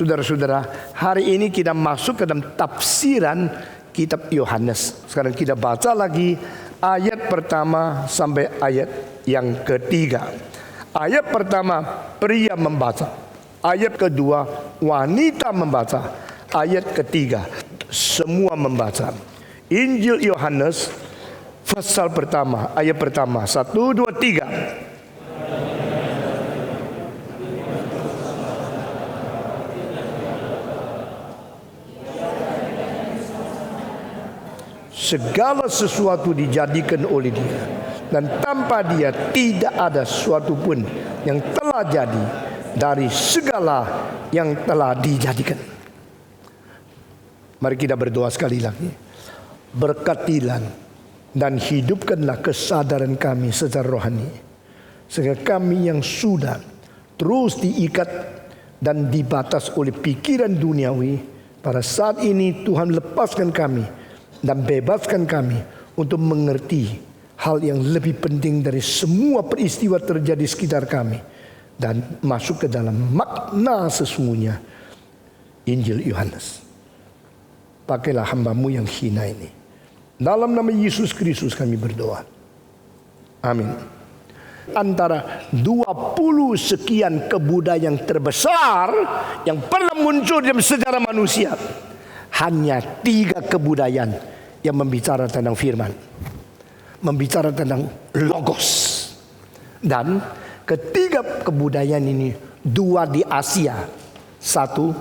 Saudara-saudara, hari ini kita masuk ke dalam tafsiran kitab Yohanes. Sekarang kita baca lagi ayat pertama sampai ayat yang ketiga. Ayat pertama, pria membaca. Ayat kedua, wanita membaca. Ayat ketiga, semua membaca. Injil Yohanes pasal pertama, ayat pertama, 1, 2, 3. Segala sesuatu dijadikan oleh Dia, dan tanpa Dia tidak ada sesuatu pun yang telah jadi dari segala yang telah dijadikan. Mari kita berdoa sekali lagi. Berkatilah dan hidupkanlah kesadaran kami secara rohani, sehingga kami yang sudah terus diikat dan dibatas oleh pikiran duniawi, pada saat ini Tuhan lepaskan kami dan bebaskan kami untuk mengerti hal yang lebih penting dari semua peristiwa terjadi sekitar kami, dan masuk ke dalam makna sesungguhnya Injil Yohanes. Pakailah hamba-Mu yang hina ini. Dalam nama Yesus Kristus kami berdoa. Amin. Antara 20 sekian kebudayaan terbesar yang pernah muncul dalam sejarah manusia, hanya 3 kebudayaan yang membicara tentang firman, membicara tentang logos. Dan ketiga kebudayaan ini, 2 di Asia, 1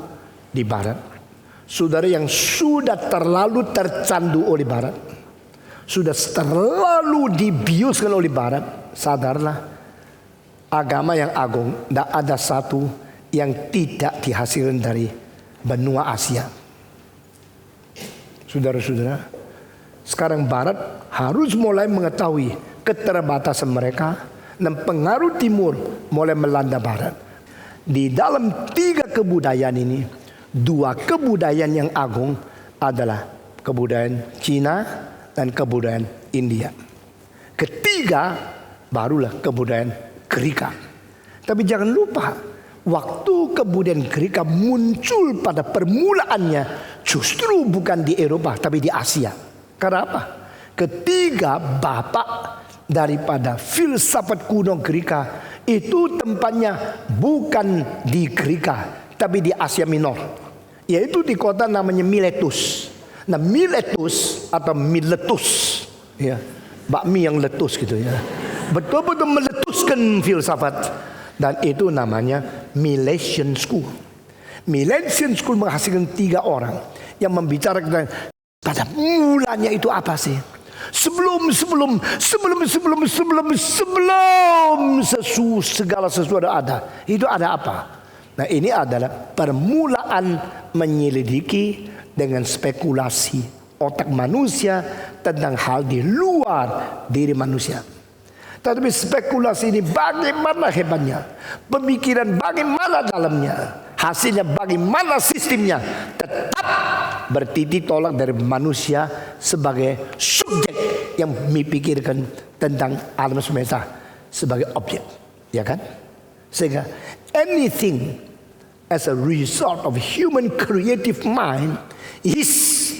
di Barat. Saudara yang sudah terlalu tercandu oleh Barat, sudah terlalu dibiuskan oleh Barat, sadarlah, agama yang agung, tidak ada satu yang tidak dihasilkan dari benua Asia. Saudara-saudara, sekarang Barat harus mulai mengetahui keterbatasan mereka, dan pengaruh Timur mulai melanda Barat. Di dalam 3 kebudayaan ini, 2 kebudayaan yang agung adalah kebudayaan Cina dan kebudayaan India. Ketiga barulah kebudayaan Greka. Tapi jangan lupa, waktu kebudayaan Greka muncul pada permulaannya justru bukan di Eropa tapi di Asia. Karena apa? Ketiga bapak daripada filsafat kuno Greka itu tempatnya bukan di Greka tapi di Asia Minor, yaitu di kota namanya Miletus. Nah, Miletus atau Miletus, ya, bakmi yang letus gitu ya, betul-betul meletuskan filsafat, dan itu namanya Milesian School. Milesian School menghasilkan 3 orang yang membicarakan pada mulanya itu apa sih? Sebelum segala sesuatu ada, itu ada apa? Nah, ini adalah permulaan menyelidiki dengan spekulasi otak manusia tentang hal di luar diri manusia. Tetapi spekulasi ini bagaimana hebatnya, pemikiran bagaimana dalamnya, hasilnya bagaimana sistemnya, tetap bertitik tolak dari manusia sebagai subjek yang memikirkan tentang alam semesta sebagai objek, ya kan? Sehingga anything as a result of human creative mind is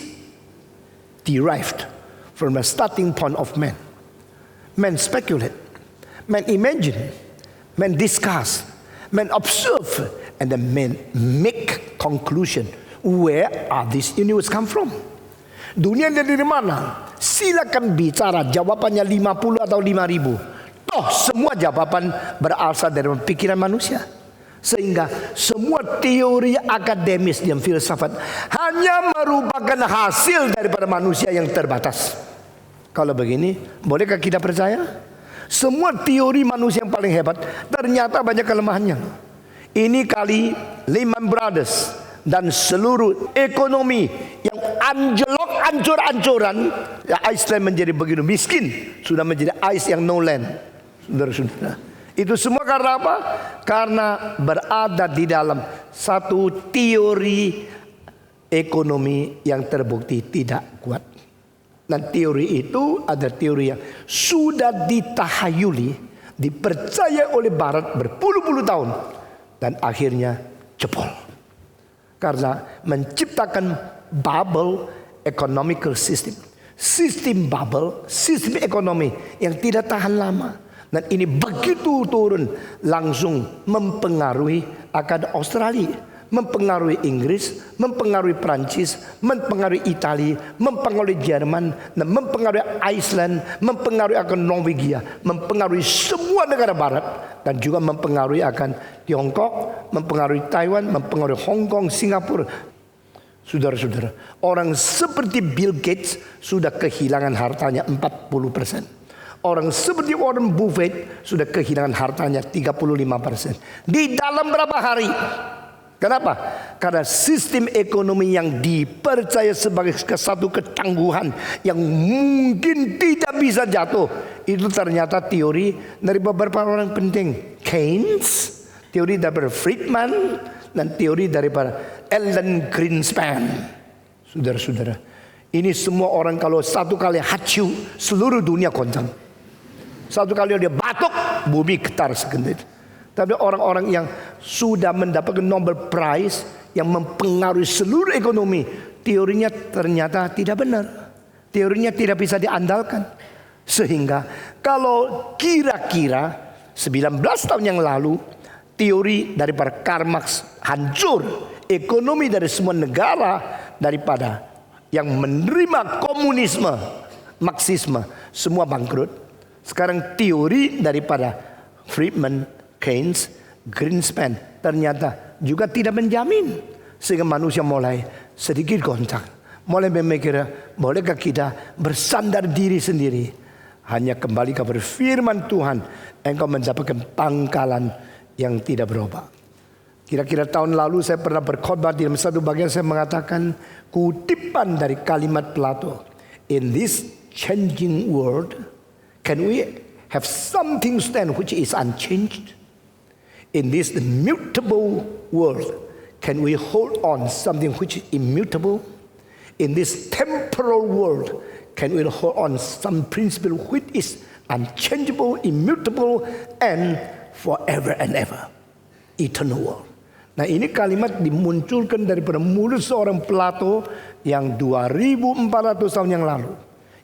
derived from the starting point of man. Men speculate, men imagine, men discuss, men observe, and then men make conclusion. Where are this universe come from? Dunia dari mana? Silakan bicara, jawabannya 50 atau 5.000. Toh semua jawaban berasal dari pikiran manusia. Sehingga semua teori akademis dan filsafat hanya merupakan hasil daripada manusia yang terbatas. Kalau begini, bolehkah kita percaya? Semua teori manusia yang paling hebat ternyata banyak kelemahannya. Ini kali Lehman Brothers dan seluruh ekonomi yang anjlok ancur-ancuran, ya, Iceland menjadi begitu miskin, sudah menjadi ice yang no land. Saudara-saudara, itu semua karena apa? Karena berada di dalam satu teori ekonomi yang terbukti tidak kuat. Dan teori itu adalah teori yang sudah ditahayuli, dipercaya oleh Barat berpuluh-puluh tahun, dan akhirnya jebol. Karena menciptakan bubble economical system. Sistem bubble, sistem ekonomi yang tidak tahan lama. Dan ini begitu turun langsung mempengaruhi akan Australia, mempengaruhi Inggris, mempengaruhi Prancis, mempengaruhi Italia, mempengaruhi Jerman, dan mempengaruhi Iceland, mempengaruhi akan Norwegia, mempengaruhi semua negara barat, dan juga mempengaruhi akan Tiongkok, mempengaruhi Taiwan, mempengaruhi Hong Kong, Singapura. Saudara-saudara, orang seperti Bill Gates sudah kehilangan hartanya 40%. Orang seperti Warren Buffett sudah kehilangan hartanya 35%. Di dalam berapa hari? Kenapa? Karena sistem ekonomi yang dipercaya sebagai satu ketangguhan yang mungkin tidak bisa jatuh, itu ternyata teori dari beberapa orang penting. Keynes, teori dari Friedman, dan teori daripada Alan Greenspan. Saudara-saudara, ini semua orang kalau satu kali hacu, seluruh dunia goncang. Satu kali dia batuk, bumi getar segenit. Tapi orang-orang yang sudah mendapatkan Nobel Prize yang mempengaruhi seluruh ekonomi, teorinya ternyata tidak benar. Teorinya tidak bisa diandalkan. Sehingga kalau kira-kira 19 tahun yang lalu teori daripada Karl Marx hancur, ekonomi dari semua negara daripada yang menerima komunisme, Marxisme, semua bangkrut. Sekarang teori daripada Friedman, Keynes, Greenspan ternyata juga tidak menjamin. Sehingga manusia mulai sedikit goncang, mulai memikir, bolehkah kita bersandar diri sendiri, hanya kembali kepada firman Tuhan, engkau mendapatkan pangkalan yang tidak berubah. Kira-kira tahun lalu saya pernah berkhotbah di dalam satu bagian, saya mengatakan kutipan dari kalimat Plato. In this changing world, can we have something stand which is unchanged? In this immutable world, can we hold on something which is immutable? In this temporal world, can we hold on some principle which is unchangeable, immutable, and forever and ever? Eternal world. Nah, ini kalimat dimunculkan daripada mulut seorang Plato yang 2400 tahun yang lalu,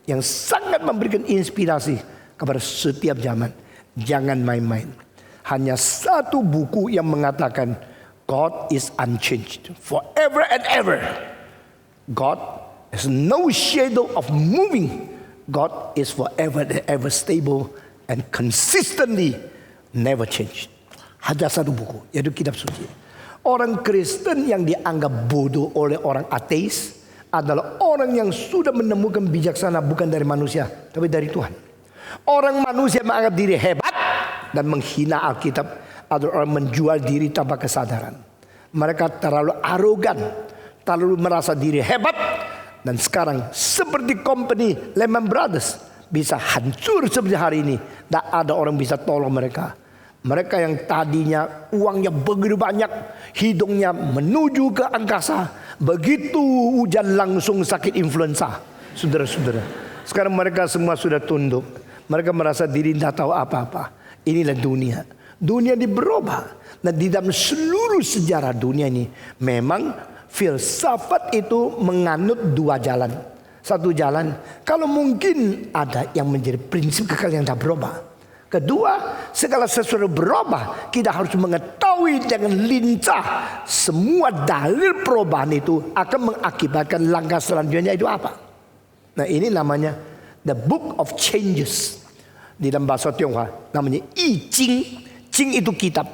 yang sangat memberikan inspirasi kepada setiap zaman. Jangan main-main. Hanya satu buku yang mengatakan God is unchanged forever and ever. God has no shadow of moving. God is forever and ever stable and consistently never changed. Hanya satu buku, yaitu kitab suci. Orang Kristen yang dianggap bodoh oleh orang ateis adalah orang yang sudah menemukan bijaksana bukan dari manusia, tapi dari Tuhan. Orang manusia menganggap diri hebat dan menghina Alkitab, atau orang menjual diri tanpa kesadaran. Mereka terlalu arogan, terlalu merasa diri hebat, dan sekarang seperti company Lehman Brothers bisa hancur seperti hari ini. Tak ada orang bisa tolong mereka. Mereka yang tadinya uangnya begitu banyak, hidungnya menuju ke angkasa, begitu hujan langsung sakit influenza. Saudara-saudara, sekarang mereka semua sudah tunduk. Mereka merasa diri tidak tahu apa-apa. Inilah dunia. Dunia ini berubah. Dan di dalam seluruh sejarah dunia ini, memang filsafat itu menganut dua jalan. Satu jalan, kalau mungkin ada yang menjadi prinsip kekal yang tak berubah. Kedua, segala sesuatu berubah, kita harus mengetahui dengan lincah semua dalil perubahan itu akan mengakibatkan langkah selanjutnya itu apa. Nah, ini namanya The Book of Changes. Di dalam bahasa Tionghoa namanya I Ching. Ching itu kitab,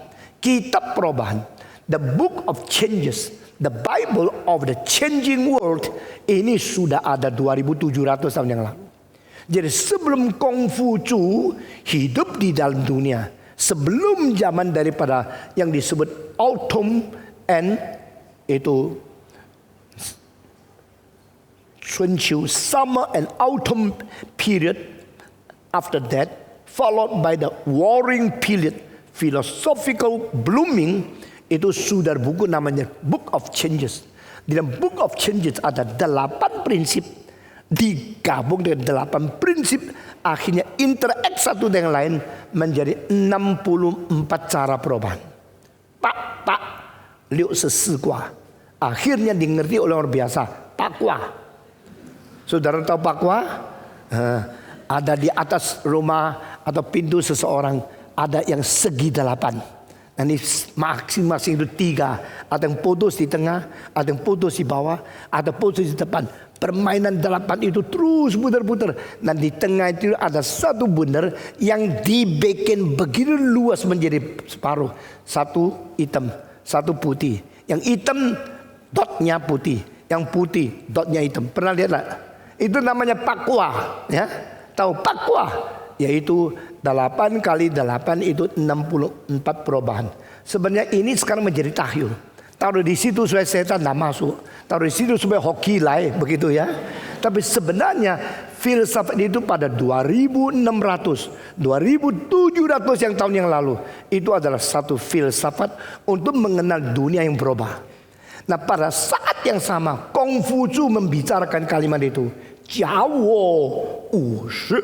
kitab perubahan. The Book of Changes, the Bible of the Changing World. Ini sudah ada 2700 tahun yang lalu. Jadi sebelum Konghucu hidup di dalam dunia, sebelum zaman daripada yang disebut autumn and itu Chunqiu, summer and autumn period, after that followed by the warring period, philosophical blooming, itu sudah buku namanya Book of Changes. Di dalam Book of Changes ada 8 prinsip digabung dengan 8 prinsip, akhirnya interact satu dengan lain menjadi 64 cara perubahan. Pak, 6四卦 Akhirnya dimengerti oleh orang biasa. Pakwa. Saudara tahu pakwa? Ada di atas rumah atau pintu seseorang, ada yang segi 8. Nanti masing-masing itu 3. Ada yang putus di tengah, ada yang putus di bawah, ada putus di depan. Permainan 8 itu terus putar-putar. Dan di tengah itu ada satu bundar yang dibikin begitu luas menjadi separuh. Satu hitam, satu putih. Yang hitam dotnya putih, yang putih dotnya hitam. Pernah lihat tak? Itu namanya pakwa, ya. Tahu pakwa? Yaitu 8 kali 8 itu 64 perubahan. Sebenarnya ini sekarang menjadi tahyul. Taruh di situ supaya setan tidak masuk. Taruh di situ supaya hoki lah, begitu ya. Tapi sebenarnya filsafat itu pada 2600, 2700 yang tahun yang lalu. Itu adalah satu filsafat untuk mengenal dunia yang berubah. Nah pada saat yang sama Kongfucu membicarakan kalimat itu. Jiawo wushi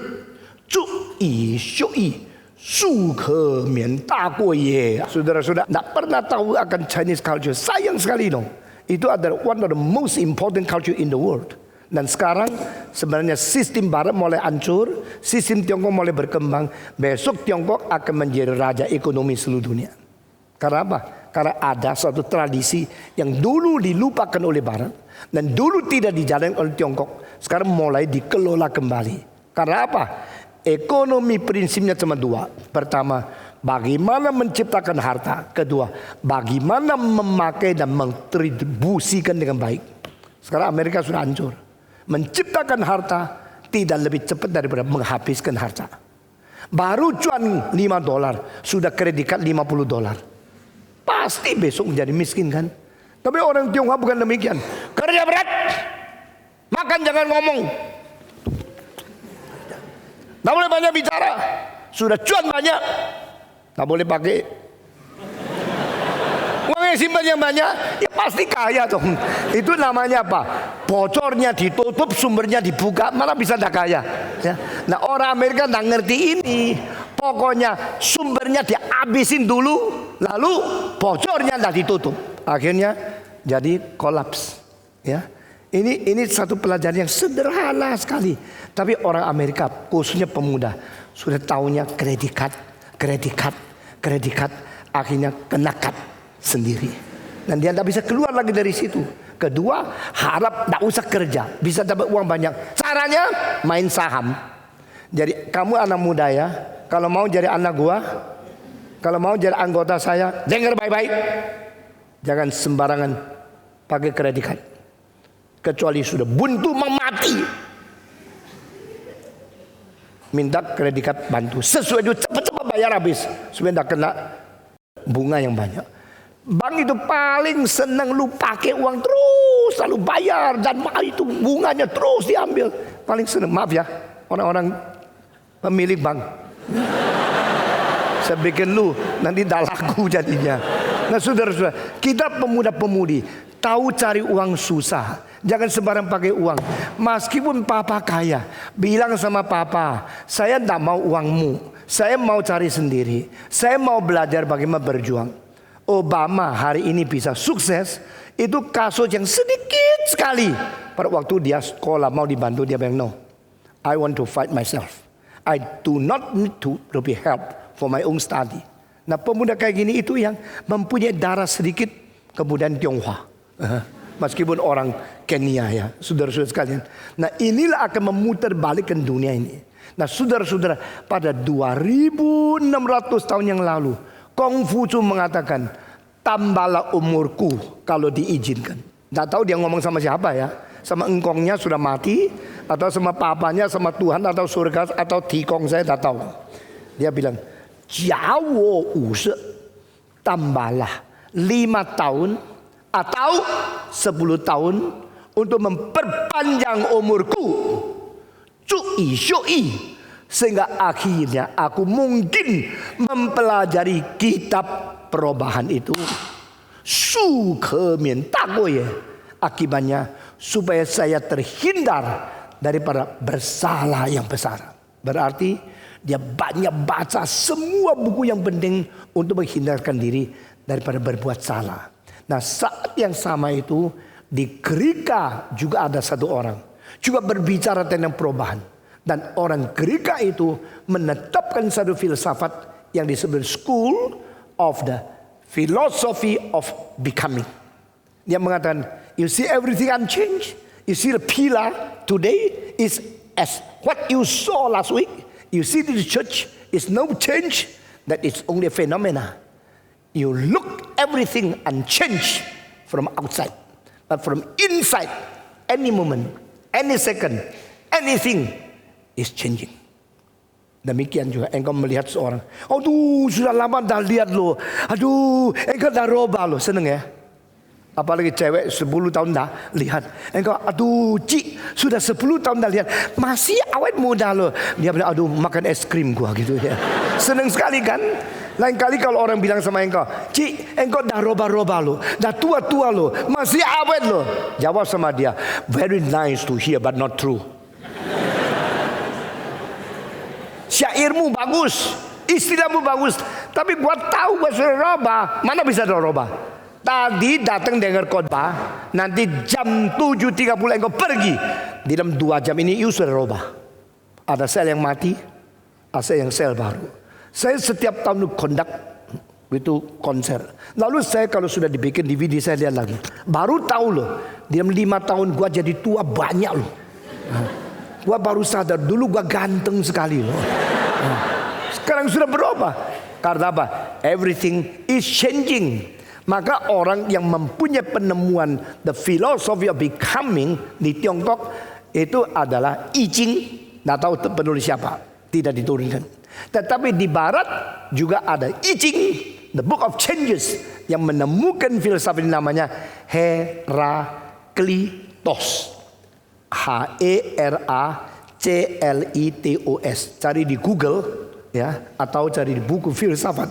zhu yi xiu yi su ke mian da guo ye. Saudara-saudara tidak pernah tahu akan Chinese culture. Sayang sekali dong. Itu adalah one of the most important culture in the world. Dan sekarang sebenarnya sistem Barat mulai hancur, sistem Tiongkok mulai berkembang. Besok Tiongkok akan menjadi raja ekonomi seluruh dunia. Karena apa? Karena ada suatu tradisi yang dulu dilupakan oleh Barat dan dulu tidak dijalankan oleh Tiongkok. Sekarang mulai dikelola kembali. Karena apa? Ekonomi prinsipnya cuma 2. Pertama, bagaimana menciptakan harta. Kedua, bagaimana memakai dan mendistribusikan dengan baik. Sekarang Amerika sudah hancur. Menciptakan harta tidak lebih cepat daripada menghabiskan harta. Baru cuan $5 sudah kredit card $50. Pasti besok menjadi miskin kan. Tapi orang Tionghoa bukan demikian. Kerja berat, makan jangan ngomong. Tidak boleh banyak bicara. Sudah cuan banyak, tidak boleh pakai. Uang yang simpan yang banyak, ya pasti kaya dong. Itu namanya apa? Bocornya ditutup, sumbernya dibuka, mana bisa tidak kaya? Ya. Nah orang Amerika tidak ngerti ini. Pokoknya sumbernya dihabisin dulu, lalu bocornya tidak ditutup. Akhirnya jadi kolaps. Ya. Ini satu pelajaran yang sederhana sekali. Tapi orang Amerika, khususnya pemuda, sudah tahunya kredit card. Akhirnya kena cut sendiri. Dan dia tidak bisa keluar lagi dari situ. Kedua, harap tidak usah kerja, bisa dapat uang banyak. Caranya main saham. Jadi kamu anak muda ya, kalau mau jadi anak gua, kalau mau jadi anggota saya, dengar baik-baik. Jangan sembarangan pakai kredit card. Kecuali sudah buntu mati. Minta kredit card bantu. Sesuai itu cepat-cepat bayar habis. Supaya tidak kena bunga yang banyak. Bank itu paling senang lu pakai uang terus lalu bayar. Dan itu bunganya terus diambil. Paling senang. Maaf ya orang-orang pemilik bank. Saya bikin lu nanti dah laku jadinya. Nah saudara-saudara, kita pemuda-pemudi tahu cari uang susah. Jangan sembarang pakai uang. Meskipun papa kaya, bilang sama papa, saya tidak mau uangmu, saya mau cari sendiri. Saya mau belajar bagaimana berjuang. Obama hari ini bisa sukses, itu kasus yang sedikit sekali. Pada waktu dia sekolah mau dibantu, dia bilang no, I want to fight myself. I do not need to be help for my own study. Nah pemuda kayak gini itu yang mempunyai darah sedikit kebudayaan Tionghoa. Meskipun orang Kenya ya, saudara-saudara sekalian. Nah inilah akan memutar balikkan dunia ini. Nah saudara-saudara, pada 2600 tahun yang lalu, Kongfucu mengatakan, tambahlah umurku kalau diizinkan. Tidak tahu dia ngomong sama siapa ya. Sama engkongnya sudah mati, atau sama papanya, sama Tuhan, atau surga, atau tikong, saya tidak tahu. Dia bilang, Jiawo wushi, tambahlah 5 tahun atau 10 tahun untuk memperpanjang umurku. Cu'i syu'i, sehingga akhirnya aku mungkin mempelajari kitab perubahan itu. Su ke mian da guo ye. Akibatnya supaya saya terhindar daripada bersalah yang besar. Berarti dia banyak baca semua buku yang penting untuk menghindarkan diri daripada berbuat salah. Nah saat yang sama itu di Gerika juga ada satu orang juga berbicara tentang perubahan. Dan orang Gerika itu menetapkan satu filsafat yang disebut School of the Philosophy of Becoming. Dia mengatakan, you see everything unchanged. You see the pillar today is as what you saw last week. You see the church is no change. That is only a phenomena. You look everything unchanged from outside. But from inside, any moment, any second, anything is changing. Demikian juga engkau melihat seorang, aduh sudah lama dah lihat lo, aduh engkau dah robah lo, seneng ya. Apalagi cewek 10 tahun dah lihat, engkau aduh cik sudah 10 tahun dah lihat, masih awet muda lo. Dia bilang aduh makan es krim gua gitu ya. Seneng sekali kan. Lain kali kalau orang bilang sama engkau, cik engkau dah robah-robah lo, dah tua-tua lo, masih awet lo. Jawab sama dia, very nice to hear but not true. Syairmu bagus, istilahmu bagus, tapi buat tahu gua sudah robah, mana bisa dah robah. Tadi datang dengar khotbah, nanti jam 7.30 engkau pergi. Di dalam 2 jam ini you sudah robah. Ada sel yang mati, ada yang sel baru. Saya setiap tahun kondak itu konser. Lalu saya kalau sudah dibikin DVD saya lihat lagi. Baru tahu loh, di dalam 5 tahun gua jadi tua banyak loh. Gua baru sadar dulu gua ganteng sekali loh. Sekarang sudah berubah. Karena apa? Everything is changing. Maka orang yang mempunyai penemuan the philosophy of becoming di Tiongkok itu adalah I Ching. Nggak tahu penulis siapa, tidak diturunkan. Tetapi di Barat juga ada I Ching, the Book of Changes, yang menemukan filsafat ini namanya Heraklitos. Heraclitos. Cari di Google ya, atau cari di buku filsafat,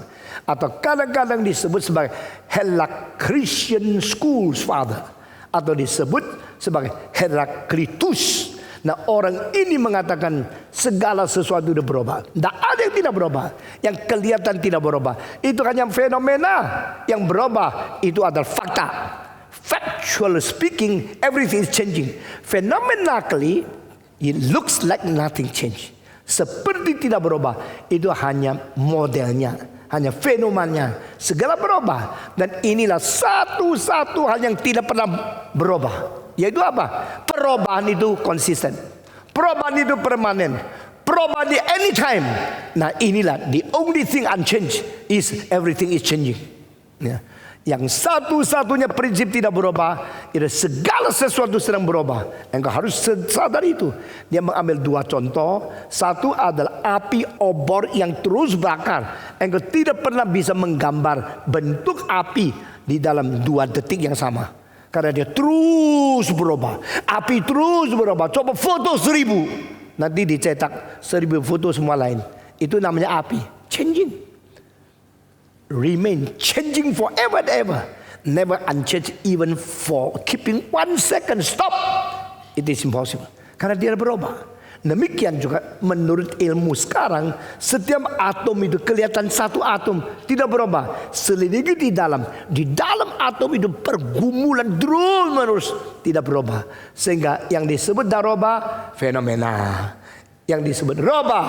atau kadang-kadang disebut sebagai Heraclitean School's Father, atau disebut sebagai Heraklitus. Nah orang ini mengatakan segala sesuatu sudah berubah. Tidak ada yang tidak berubah. Yang kelihatan tidak berubah, itu hanya fenomena. Yang berubah itu adalah fakta. Factually speaking, everything is changing. Phenomenally, it looks like nothing changed. Seperti tidak berubah, itu hanya modelnya, hanya fenomenanya. Segala berubah. Dan inilah satu-satu hal yang tidak pernah berubah. Yaitu apa? Perubahan itu konsisten. Perubahan itu permanen. Perubahan di anytime. Nah inilah the only thing unchanged is everything is changing. Ya. Yang satu-satunya prinsip tidak berubah, itu segala sesuatu sedang berubah. Engkau harus sadar itu. Dia mengambil 2 contoh. Satu adalah api obor yang terus bakar. Engkau tidak pernah bisa menggambar bentuk api di dalam 2 detik yang sama. Karena dia terus berubah. Api terus berubah. Coba foto 1000. Nanti dicetak 1000 foto semua lain. Itu namanya api. Changing. Remain changing forever and ever. Never unchanged even for keeping 1 second. Stop. It is impossible. Karena dia berubah. Demikian juga menurut ilmu sekarang, setiap atom itu kelihatan satu atom, tidak berubah. Selidiki di dalam atom itu pergumulan terus menerus, tidak berubah. Sehingga yang disebut daroba fenomena, yang disebut roba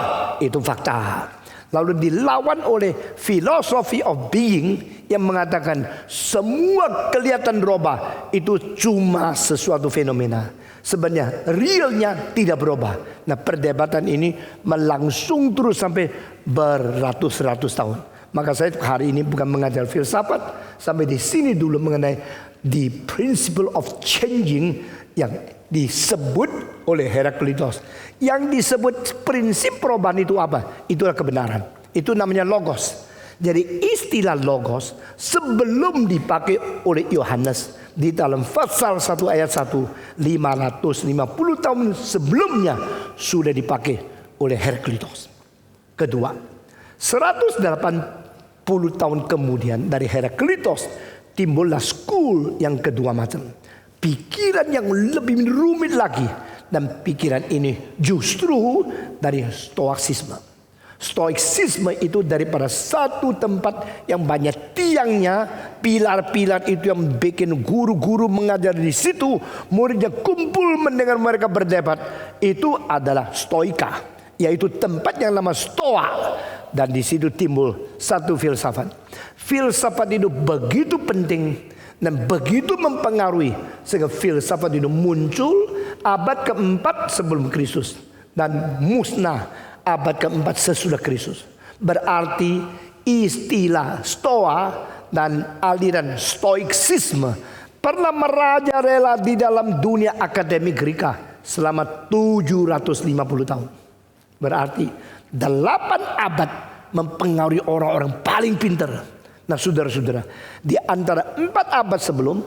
itu fakta. Lalu dilawan oleh philosophy of being yang mengatakan semua kelihatan roba itu cuma sesuatu fenomena. Sebenarnya realnya tidak berubah. Nah perdebatan ini melangsung terus sampai beratus-ratus tahun. Maka saya hari ini bukan mengajar filsafat, sampai di sini dulu mengenai the principle of changing yang disebut oleh Heraklitos. Yang disebut prinsip perubahan itu apa? Itulah kebenaran. Itu namanya logos. Jadi istilah logos sebelum dipakai oleh Yohanes di dalam pasal 1 ayat 1, 550 tahun sebelumnya sudah dipakai oleh Heraklitos. Kedua, 180 tahun kemudian dari Heraklitos timbullah school yang kedua macam. Pikiran yang lebih rumit lagi. Dan pikiran ini justru dari stoicisme. Stoiksisme itu daripada satu tempat yang banyak tiangnya, pilar-pilar itu yang bikin guru-guru mengajar di situ, muridnya kumpul mendengar mereka berdebat. Itu adalah stoika, yaitu tempat yang nama stoa. Dan di situ timbul satu filsafat. Filsafat itu begitu penting dan begitu mempengaruhi sehingga filsafat itu muncul abad keempat sebelum Kristus dan musnah abad keempat sesudah Kristus. Berarti istilah stoa dan aliran stoiksisme pernah merajalela di dalam dunia akademik Greka selama 750 tahun. Berarti 8 abad mempengaruhi orang-orang paling pintar. Nah saudara-saudara, di antara 4 abad sebelum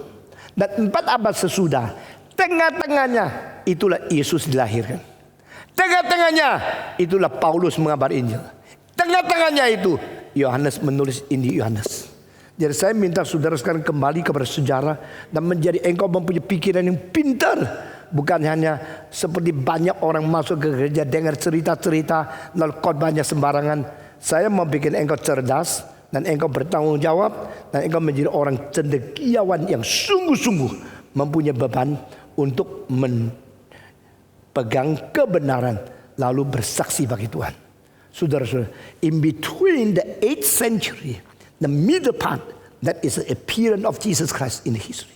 dan 4 abad sesudah, tengah-tengahnya itulah Yesus dilahirkan. Tengah-tengahnya itulah Paulus mengabar Injil. Tengah-tengahnya itu Yohanes menulis Injil Yohanes. Jadi saya minta saudara sekarang kembali kepada sejarah dan menjadi engkau mempunyai pikiran yang pintar. Bukan hanya seperti banyak orang masuk ke gereja dengar cerita-cerita lalu khotbahnya sembarangan. Saya mau bikin engkau cerdas dan engkau bertanggung jawab dan engkau menjadi orang cendekiawan yang sungguh-sungguh mempunyai beban untuk pegang kebenaran lalu bersaksi bagi Tuhan. Saudara-saudara, in between the 8th century, the middle part, that is the appearance of Jesus Christ in history.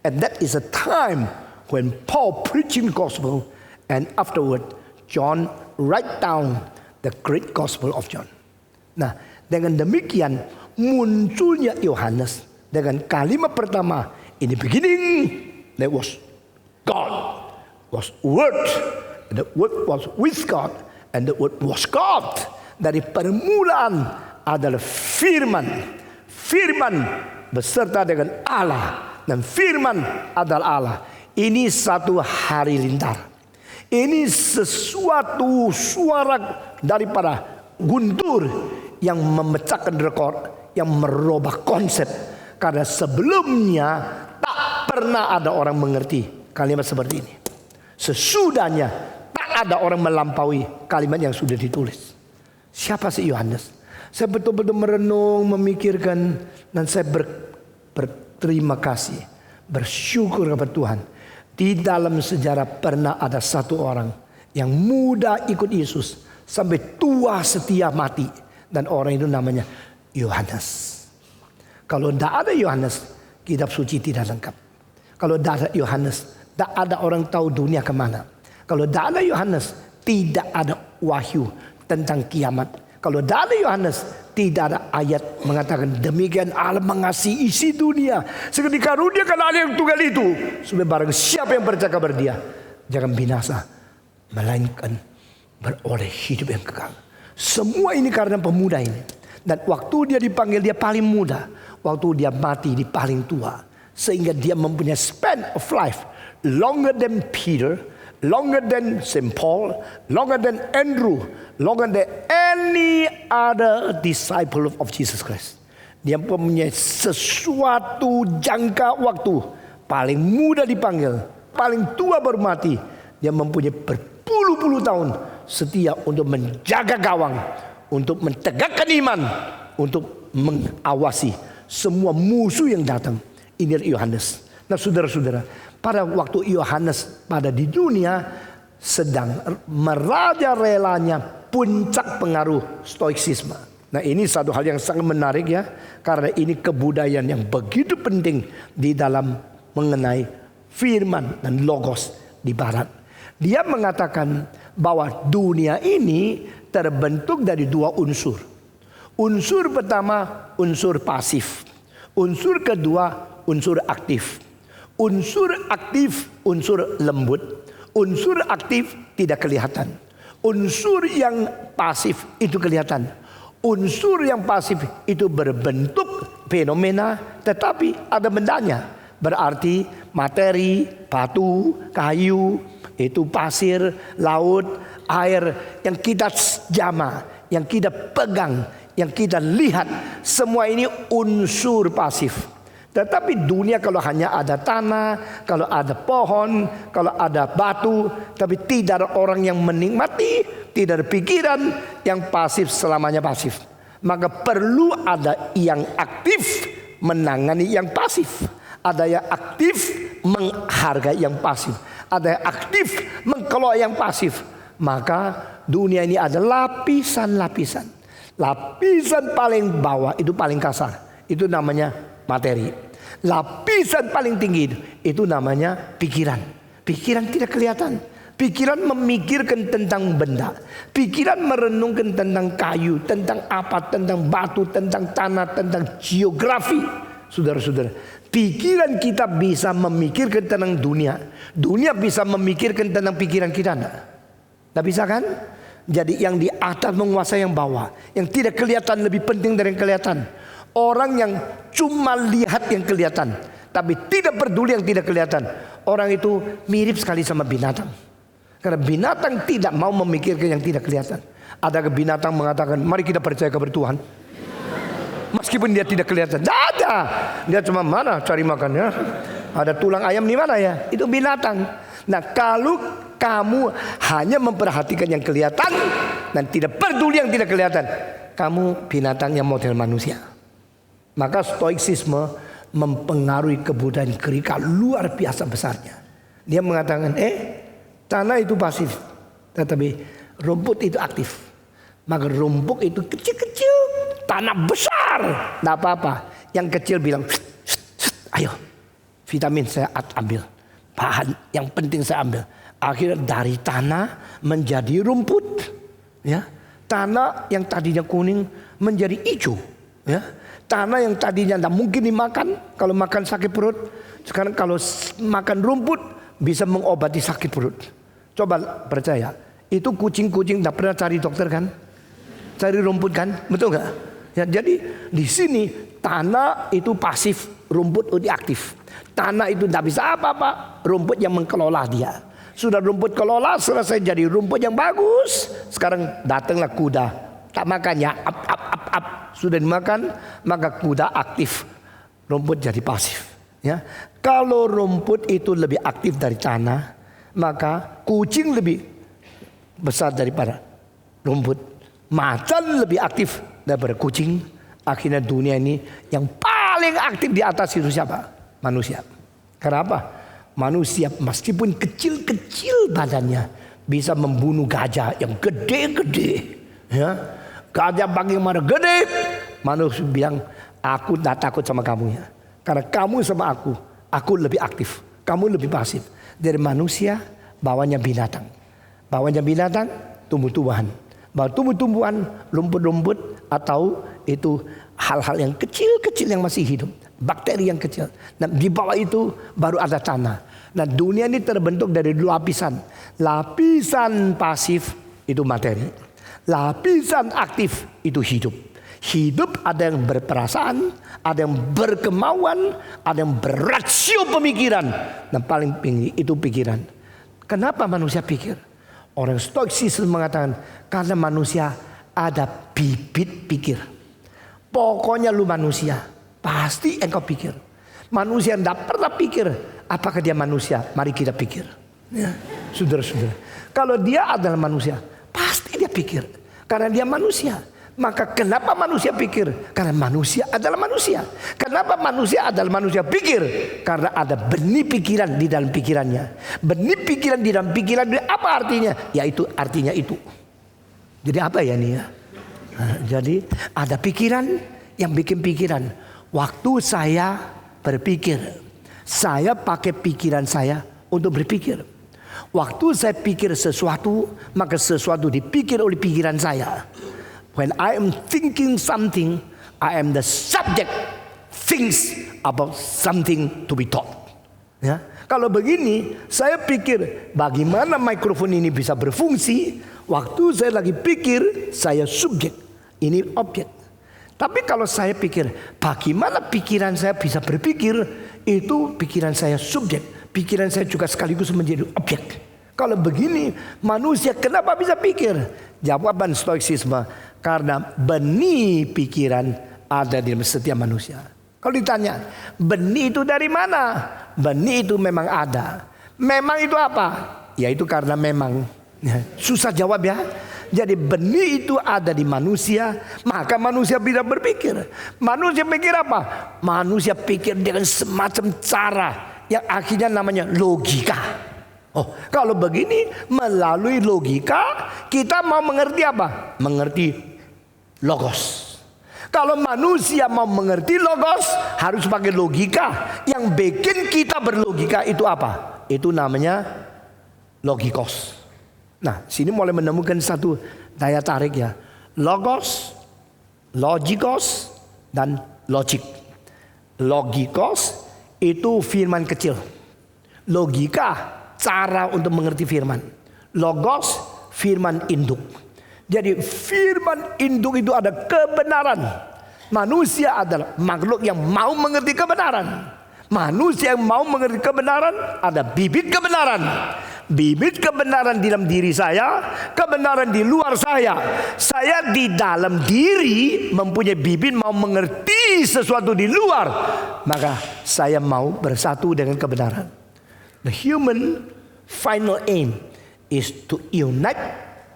And that is a time when Paul preaching gospel and afterward John write down the great gospel of John. Nah, dengan demikian munculnya Yohanes dengan kalimat pertama, in the beginning there was God. Was word, the word was with God, and the word was God. Dari permulaan adalah firman, firman beserta dengan Allah, dan firman adalah Allah. Ini satu hari lintar. Ini sesuatu suara daripada guntur yang memecahkan rekor, yang merubah konsep. Karena sebelumnya tak pernah ada orang mengerti kalimat seperti ini. Sesudahnya tak ada orang melampaui kalimat yang sudah ditulis. Siapa sih Yohanes? Saya betul-betul merenung, memikirkan, dan saya berterima kasih, bersyukur kepada Tuhan. Di dalam sejarah pernah ada satu orang yang muda ikut Yesus sampai tua setia mati, dan orang itu namanya Yohanes. Kalau tidak ada Yohanes, kitab suci tidak lengkap. Kalau tidak ada Yohanes, tak ada orang tahu dunia kemana. Kalau tidak ada Yohanes, tidak ada wahyu tentang kiamat. Kalau tidak ada Yohanes, tidak ada ayat mengatakan demikian Allah mengasihi isi dunia sehingga dikaruniakan Allah yang tunggal itu supaya barang siapa yang percaya kepada Dia jangan binasa, melainkan beroleh hidup yang kekal. Semua ini karena pemuda ini. Dan waktu dia dipanggil dia paling muda, waktu dia mati di paling tua, sehingga dia mempunyai span of life longer than Peter, longer than St. Paul, longer than Andrew, longer than any other disciple of Jesus Christ. Dia mempunyai sesuatu jangka waktu paling muda dipanggil, paling tua baru mati. Dia mempunyai berpuluh-puluh tahun setia untuk menjaga gawang, untuk mentegakkan iman, untuk mengawasi semua musuh yang datang. Ini Yohanes. Nah saudara-saudara, pada waktu Yohanes pada di dunia sedang merajalelanya puncak pengaruh stoiksisme. Nah ini satu hal yang sangat menarik ya, karena ini kebudayaan yang begitu penting di dalam mengenai firman dan logos di barat. Dia mengatakan bahwa dunia ini terbentuk dari 2 unsur. Unsur pertama unsur pasif, unsur kedua unsur aktif. Unsur aktif, unsur lembut. Unsur aktif tidak kelihatan. Unsur yang pasif itu kelihatan. Unsur yang pasif itu berbentuk fenomena tetapi ada bendanya. Berarti materi, batu, kayu, itu pasir, laut, air yang kita jama, yang kita pegang, yang kita lihat. Semua ini unsur pasif. Tetapi dunia kalau hanya ada tanah, kalau ada pohon, kalau ada batu, tapi tidak ada orang yang menikmati, tidak ada pikiran, yang pasif selamanya pasif. Maka perlu ada yang aktif menangani yang pasif. Ada yang aktif menghargai yang pasif. Ada yang aktif mengelola yang pasif. Maka dunia ini ada lapisan-lapisan. Lapisan paling bawah itu paling kasar. Itu namanya materi. Lapisan paling tinggi itu namanya pikiran. Pikiran tidak kelihatan. Pikiran memikirkan tentang benda. Pikiran merenungkan tentang kayu, tentang apa, tentang batu, tentang tanah, tentang geografi. Saudara-saudara, pikiran kita bisa memikirkan tentang dunia. Dunia bisa memikirkan tentang pikiran kita. Tidak bisa kan? Jadi yang di atas menguasai yang bawah. Yang tidak kelihatan lebih penting dari yang kelihatan. Orang yang cuma lihat yang kelihatan, tapi tidak peduli yang tidak kelihatan, orang itu mirip sekali sama binatang. Karena binatang tidak mau memikirkan yang tidak kelihatan. Ada binatang mengatakan, mari kita percaya kepada Tuhan. Meskipun dia tidak kelihatan. Tidak ada. Dia cuma mana cari makannya. Ada tulang ayam di mana ya? Itu binatang. Nah, kalau kamu hanya memperhatikan yang kelihatan dan tidak peduli yang tidak kelihatan, kamu binatang yang model manusia. Maka stoiksisme mempengaruhi kebudayaan Greka luar biasa besarnya. Dia mengatakan, tanah itu pasif, tetapi rumput itu aktif. Maka rumput itu kecil-kecil, tanah besar, tidak apa-apa. Yang kecil bilang, ayo, vitamin saya ambil, bahan yang penting saya ambil. Akhirnya dari tanah menjadi rumput, ya. Tanah yang tadinya kuning menjadi hijau, ya. Tanah yang tadinya tidak mungkin dimakan, kalau makan sakit perut, sekarang kalau makan rumput bisa mengobati sakit perut. Coba percaya, itu kucing-kucing tidak pernah cari dokter kan? Cari rumput kan? Betul nggak? Ya, jadi di sini tanah itu pasif, rumput itu aktif. Tanah itu tidak bisa apa-apa, rumput yang mengelola dia. Sudah rumput kelola, selesai jadi rumput yang bagus. Sekarang datanglah kuda, tak makannya, sudah dimakan, maka kuda aktif, rumput jadi pasif. Ya, kalau rumput itu lebih aktif dari tanah, maka kucing lebih besar daripada rumput, macan lebih aktif daripada kucing. Akhirnya dunia ini yang paling aktif di atas itu siapa? Manusia. Kenapa? Manusia meskipun kecil-kecil badannya bisa membunuh gajah yang gede-gede. Ya, gajah bagaimana gede? Manusia bilang, aku tidak takut sama kamu ya. Karena kamu sama aku lebih aktif, kamu lebih pasif. Dari manusia, bawahnya binatang. Bawahnya binatang, tumbuh-tumbuhan. Bahwa tumbuh-tumbuhan, rumput-rumput, atau itu hal-hal yang kecil-kecil yang masih hidup. Bakteri yang kecil. Nah, di bawah itu baru ada tanah. Nah, dunia ini terbentuk dari dua lapisan. Lapisan pasif itu materi. Lapisan aktif itu hidup. Hidup ada yang berperasaan, ada yang berkemauan, ada yang berasio pemikiran. Dan paling tinggi itu pikiran. Kenapa manusia pikir? Orang stoiksisme mengatakan karena manusia ada bibit pikir. Pokoknya lu manusia, pasti engkau pikir. Manusia tidak pernah pikir apakah dia manusia. Mari kita pikir, ya, saudara-saudara. Kalau dia adalah manusia, pasti dia pikir. Karena dia manusia. Maka kenapa manusia pikir? Karena manusia adalah manusia. Kenapa manusia adalah manusia pikir? Karena ada benih pikiran di dalam pikirannya. Benih pikiran di dalam pikiran, apa artinya? Yaitu artinya itu. Jadi apa ya nih ya? Nah, jadi ada pikiran yang bikin pikiran. Waktu saya berpikir, saya pakai pikiran saya untuk berpikir. Waktu saya pikir sesuatu, maka sesuatu dipikir oleh pikiran saya. When I am thinking something, I am the subject thinks about something to be taught. Ya, kalau begini, saya pikir bagaimana mikrofon ini bisa berfungsi. Waktu saya lagi pikir, saya subjek, ini objek. Tapi kalau saya pikir bagaimana pikiran saya bisa berpikir, itu pikiran saya subjek. Pikiran saya juga sekaligus menjadi objek. Kalau begini, manusia kenapa bisa pikir? Jawaban stoiksisme, karena benih pikiran ada di dalam setiap manusia. Kalau ditanya, benih itu dari mana? Benih itu memang ada. Memang itu apa? Ya itu karena memang. Susah jawab ya. Jadi benih itu ada di manusia, maka manusia bisa berpikir. Manusia pikir apa? Manusia pikir dengan semacam cara yang akhirnya namanya logika. Oh, kalau begini melalui logika kita mau mengerti apa? Mengerti logos. Kalau manusia mau mengerti logos harus pakai logika. Yang bikin kita berlogika itu apa? Itu namanya logikos. Nah, sini mulai menemukan satu daya tarik ya. Logos, logikos, dan logik. Logikos itu firman kecil. Logika cara untuk mengerti firman. Logos firman induk. Jadi firman induk itu ada kebenaran. Manusia adalah makhluk yang mau mengerti kebenaran. Manusia yang mau mengerti kebenaran ada bibit kebenaran. Bibit kebenaran di dalam diri saya, kebenaran di luar saya. Saya di dalam diri mempunyai bibit mau mengerti sesuatu di luar, maka saya mau bersatu dengan kebenaran. The human final aim is to unite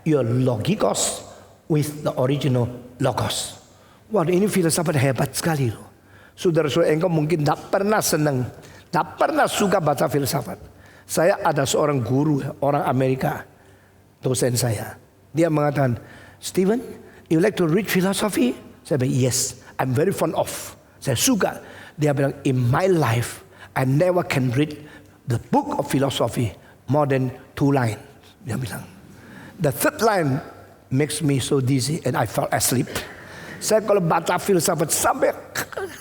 your logikos with the original logos. Wah, ini filsafat hebat sekali loh. Saudara-saudara, engkau mungkin tak pernah senang, tak pernah suka baca filsafat. Saya ada seorang guru, orang Amerika, dosen saya. Dia mengatakan, Stephen, you like to read philosophy? Saya bilang, yes, I'm very fond of. Saya suka. Dia bilang, in my life, I never can read the book of philosophy more than 2 lines. Dia bilang, the 3rd line makes me so dizzy and I fall asleep. Saya kalau baca filsafat sampai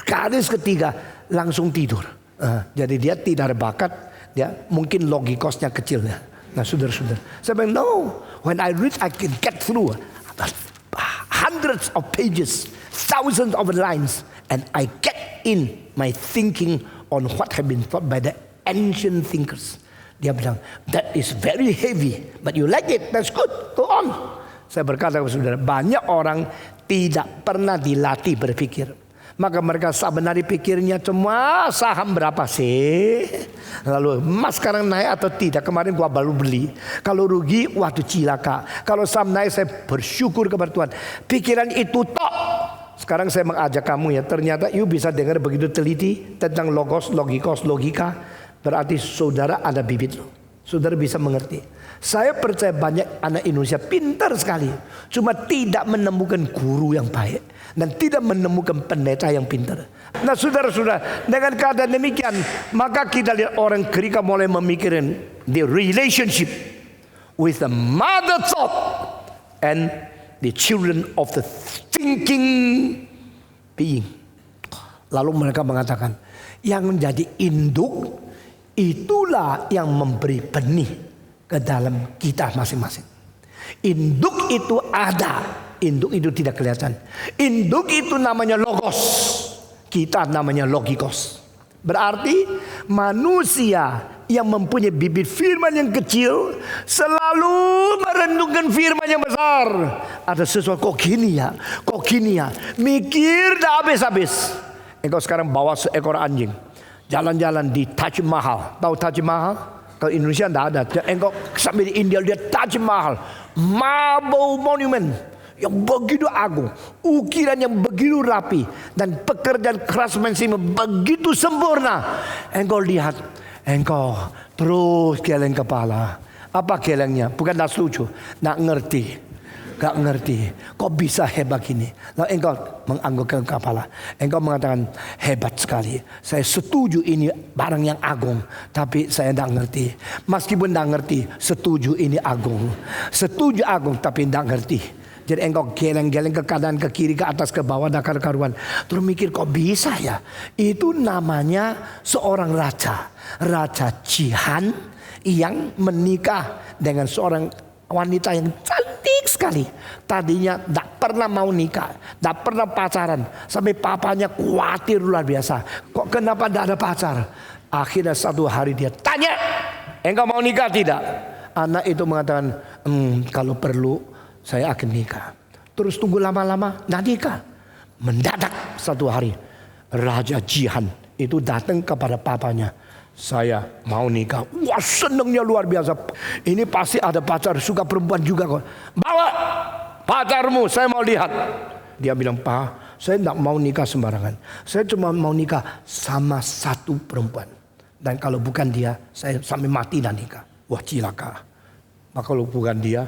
garis ketiga langsung tidur. Jadi dia tidak ada bakat. Ya, mungkin logikosnya kecilnya. Nah, saudara-saudara, saya bilang, no, when I read, I can get through hundreds of pages, thousands of lines, and I get in my thinking on what have been thought by the ancient thinkers. Dia bilang, that is very heavy, but you like it, that's good, go on. Saya berkata kepada saudara, banyak orang tidak pernah dilatih berpikir. Maka mereka sebenarnya pikirnya cuma saham berapa sih? Lalu emas sekarang naik atau tidak? Kemarin gua baru beli. Kalau rugi, waktu cilaka. Kalau saham naik, saya bersyukur kepada Tuhan. Pikiran itu tok. Sekarang saya mengajak kamu ya. Ternyata you bisa dengar begitu teliti tentang logos, logikos, logika. Berarti saudara ada bibit loh. Saudara bisa mengerti. Saya percaya banyak anak Indonesia pintar sekali, cuma tidak menemukan guru yang baik dan tidak menemukan pendeta yang pintar. Nah, saudara-saudara, dengan keadaan demikian, maka kita lihat orang Gereja mulai memikirkan the relationship with the mother thought and the children of the thinking being. Lalu mereka mengatakan, yang menjadi induk itulah yang memberi benih ke dalam kita masing-masing. Induk itu ada, induk itu tidak kelihatan. Induk itu namanya logos, kita namanya logikos. Berarti manusia yang mempunyai bibit firman yang kecil selalu merenungkan firman yang besar. Ada sesuatu kok gini ya, mikir dah habis-habis. Engkau sekarang bawa seekor anjing jalan-jalan di Taj Mahal. Tahu Taj Mahal? Kalau Indonesia tidak ada. Engkau sampai di India lihat Taj Mahal, marble monument yang begitu agung, ukiran yang begitu rapi, dan pekerjaan craftsmanship begitu sempurna. Engkau lihat, engkau terus geleng kepala. Apa gelengnya? Bukan tak setuju, nak ngerti. Gak ngerti, kok bisa hebat gini? Lalu engkau menganggukkan kepala. Engkau mengatakan, hebat sekali. Saya setuju ini barang yang agung, tapi saya tidak ngerti. Meskipun tidak ngerti, setuju ini agung. Setuju agung, tapi tidak ngerti. Jadi engkau geleng-geleng ke kanan, ke kiri, ke atas, ke bawah, dan ke karuan. Terus mikir, kok bisa ya? Itu namanya seorang raja. Raja Jihan yang menikah dengan seorang wanita yang cantik sekali. Tadinya tidak pernah mau nikah, tidak pernah pacaran, sampai papanya khawatir luar biasa. Kok kenapa tidak ada pacar? Akhirnya satu hari dia tanya, engkau mau nikah tidak? Anak itu mengatakan, kalau perlu saya akan nikah. Terus tunggu lama-lama, tidak nikah. Mendadak satu hari, Raja Jihan itu datang kepada papanya. Saya mau nikah. Wah, senangnya luar biasa. Ini pasti ada pacar suka perempuan juga kok. Bawa pacarmu, saya mau lihat. Dia bilang, Pak, saya tidak mau nikah sembarangan. Saya cuma mau nikah sama satu perempuan. Dan kalau bukan dia, saya sampai mati dan nikah. Wah, cilaka. Maka kalau bukan dia,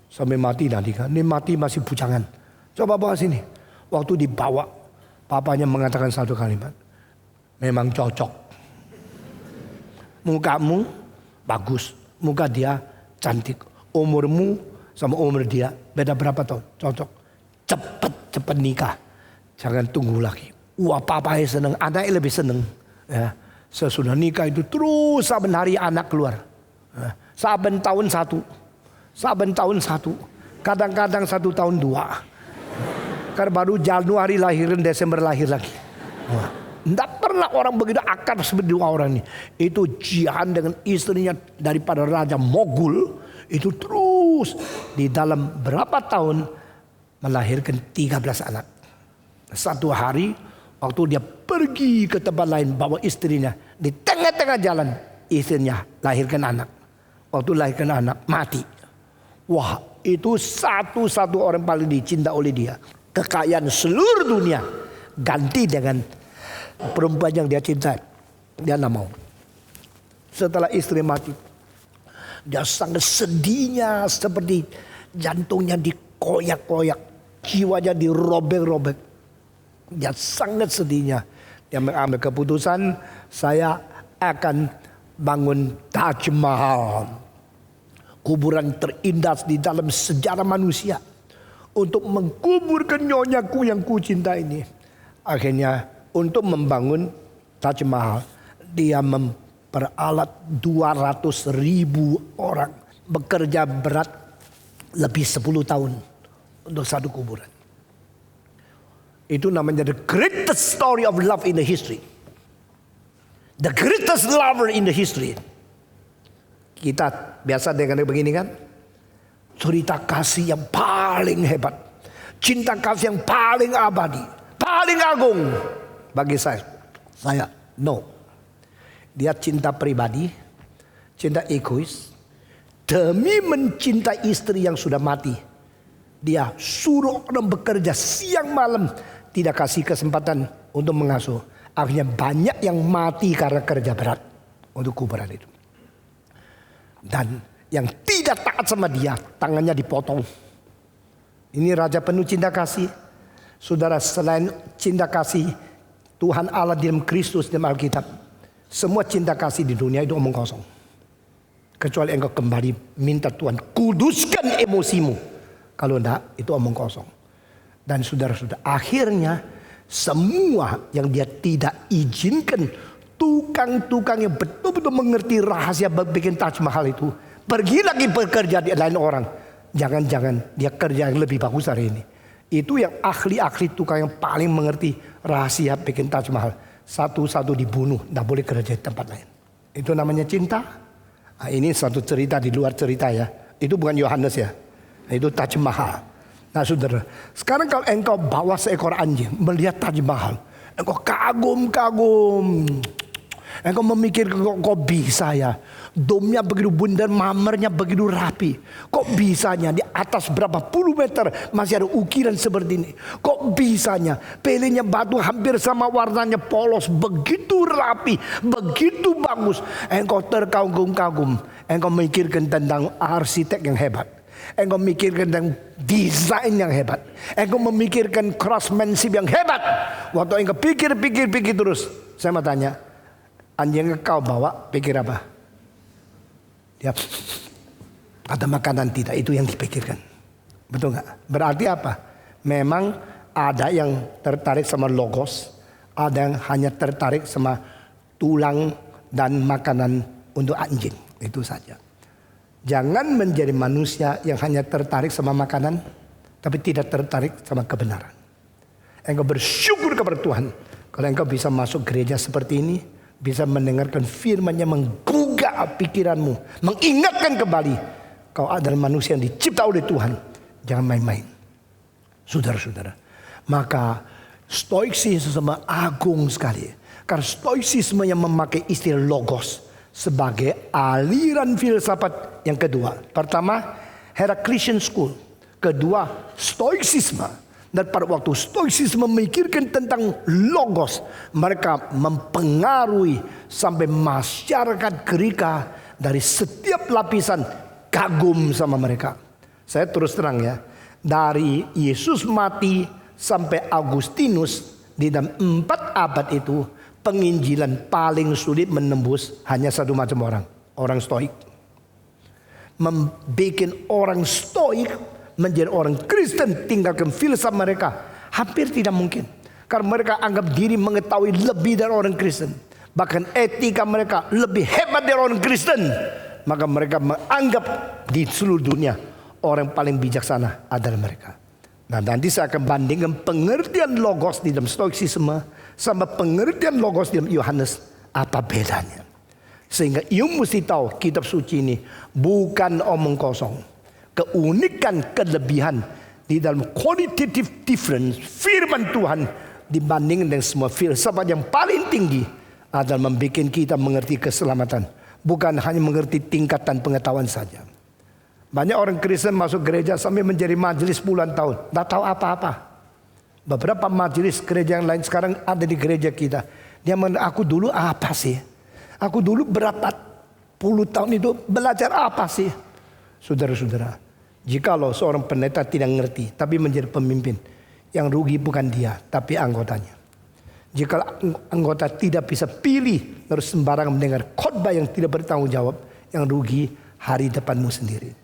sampai mati dan nikah. Ini mati masih bujangan. Coba bawa sini. Waktu dibawa, papanya mengatakan satu kalimat. Memang cocok. Mukamu bagus, muka dia cantik. Umurmu sama umur dia beda berapa tahun? Cocok. Cepet nikah. Jangan tunggu lagi. Wah, papanya senang, anaknya lebih senang. Ya. Sesudah nikah itu terus saben hari anak keluar. Ya. Saben tahun satu. Kadang-kadang 1 tahun 2. Karena baru Januari lahirin, Desember lahir lagi. Wah. Tidak pernah orang begitu akrab seperti 2 orang ini. Itu Jihan dengan istrinya daripada Raja Mogul. Itu terus di dalam berapa tahun melahirkan 13 anak. Satu hari waktu dia pergi ke tempat lain bawa istrinya. Di tengah-tengah jalan istrinya lahirkan anak. Waktu lahirkan anak mati. Wah, itu satu-satu orang paling dicinta oleh dia. Kekayaan seluruh dunia ganti dengan perempuan yang dia cintai. Dia tidak mau. Setelah istri mati, dia sangat sedihnya, seperti jantungnya dikoyak-koyak, jiwanya dirobek-robek. Dia sangat sedihnya. Dia mengambil keputusan, saya akan bangun Taj Mahal, kuburan terindah di dalam sejarah manusia, untuk mengkuburkan nyonyaku yang ku cinta ini. Akhirnya untuk membangun Taj Mahal, dia memperalat 200.000 orang, bekerja berat lebih 10 tahun untuk satu kuburan. Itu namanya the greatest story of love in the history. The greatest lover in the history. Kita biasa dengar begini kan? Cerita kasih yang paling hebat, cinta kasih yang paling abadi, paling agung. Bagi saya no. Dia cinta pribadi, cinta egois. Demi mencintai istri yang sudah mati, dia suruh orang bekerja siang malam, tidak kasih kesempatan untuk mengasuh. Akhirnya banyak yang mati karena kerja berat untuk kuburan itu. Dan yang tidak taat sama dia, tangannya dipotong. Ini raja penuh cinta kasih. Saudara, selain cinta kasih Tuhan Allah di dalam Kristus dalam Alkitab, semua cinta kasih di dunia itu omong kosong. Kecuali engkau kembali minta Tuhan kuduskan emosimu. Kalau enggak, itu omong kosong. Dan saudara-saudara, akhirnya semua yang dia tidak izinkan, tukang-tukang yang betul-betul mengerti rahasia bikin Taj Mahal itu, pergi lagi bekerja di lain orang. Jangan-jangan dia kerja yang lebih bagus hari ini. Itu yang ahli-ahli tukang yang paling mengerti rahasia bikin Taj Mahal. Satu-satu dibunuh, tidak boleh kerja di tempat lain. Itu namanya cinta. Nah, ini satu cerita di luar cerita ya. Itu bukan Yohanes ya. Nah, itu Taj Mahal. Nah saudara, sekarang kalau engkau bawa seekor anjing melihat Taj Mahal, engkau kagum-kagum. Engkau memikir kok bisa ya, domnya begitu bundar, mamernya begitu rapi. Kok bisanya di atas berapa puluh meter masih ada ukiran seperti ini. Kok bisanya pelenya batu hampir sama warnanya polos, begitu rapi, begitu bagus. Engkau terkagum-kagum. Engkau memikirkan tentang arsitek yang hebat. Engkau memikirkan tentang desain yang hebat. Engkau memikirkan craftsmanship yang hebat. Waktu engkau pikir terus, saya mau tanya, anjing yang kau bawa pikir apa? Dia ada makanan tidak, itu yang dipikirkan. Betul nggak? Berarti apa? Memang ada yang tertarik sama logos, ada yang hanya tertarik sama tulang dan makanan untuk anjing. Itu saja. Jangan menjadi manusia yang hanya tertarik sama makanan, tapi tidak tertarik sama kebenaran. Engkau bersyukur kepada Tuhan kalau engkau bisa masuk gereja seperti ini, bisa mendengarkan firman-Nya menggugah pikiranmu, mengingatkan kembali kau adalah manusia yang dicipta oleh Tuhan. Jangan main-main, saudara-saudara. Maka Stoicisme agung sekali. Karena stoicisme yang memakai istilah logos sebagai aliran filsafat yang kedua. Pertama, Heraclitean School. Kedua, stoicisme. Dan pada waktu stoicisme memikirkan tentang logos, mereka mempengaruhi sampai masyarakat Greka dari setiap lapisan kagum sama mereka. Saya terus terang ya, dari Yesus mati sampai Agustinus di dalam 4 abad itu, penginjilan paling sulit menembus hanya satu macam orang stoik. Membikin orang stoik menjadi orang Kristen tinggalkan filsafat mereka hampir tidak mungkin. Karena mereka anggap diri mengetahui lebih dari orang Kristen. Bahkan etika mereka lebih hebat dari orang Kristen. Maka mereka menganggap di seluruh dunia orang paling bijaksana adalah mereka. Nah, nanti saya akan bandingkan pengertian logos di dalam stoicisme sama pengertian logos di dalam Yohanes. Apa bedanya? Sehingga you mesti tahu kitab suci ini bukan omong kosong. Keunikan, kelebihan di dalam qualitative difference firman Tuhan dibandingkan dengan semua filsafat yang paling tinggi adalah membuat kita mengerti keselamatan. Bukan hanya mengerti tingkatan pengetahuan saja. Banyak orang Kristen masuk gereja sampai menjadi majelis puluhan tahun, tidak tahu apa-apa. Beberapa majelis gereja yang lain sekarang ada di gereja kita. Dia aku dulu apa sih? Aku dulu berapa puluh tahun itu belajar apa sih? Saudara-saudara, jikalau seorang pendeta tidak ngerti tapi menjadi pemimpin, yang rugi bukan dia tapi anggotanya. Jika anggota tidak bisa pilih terus sembarangan mendengar khotbah yang tidak bertanggung jawab, yang rugi hari depanmu sendiri.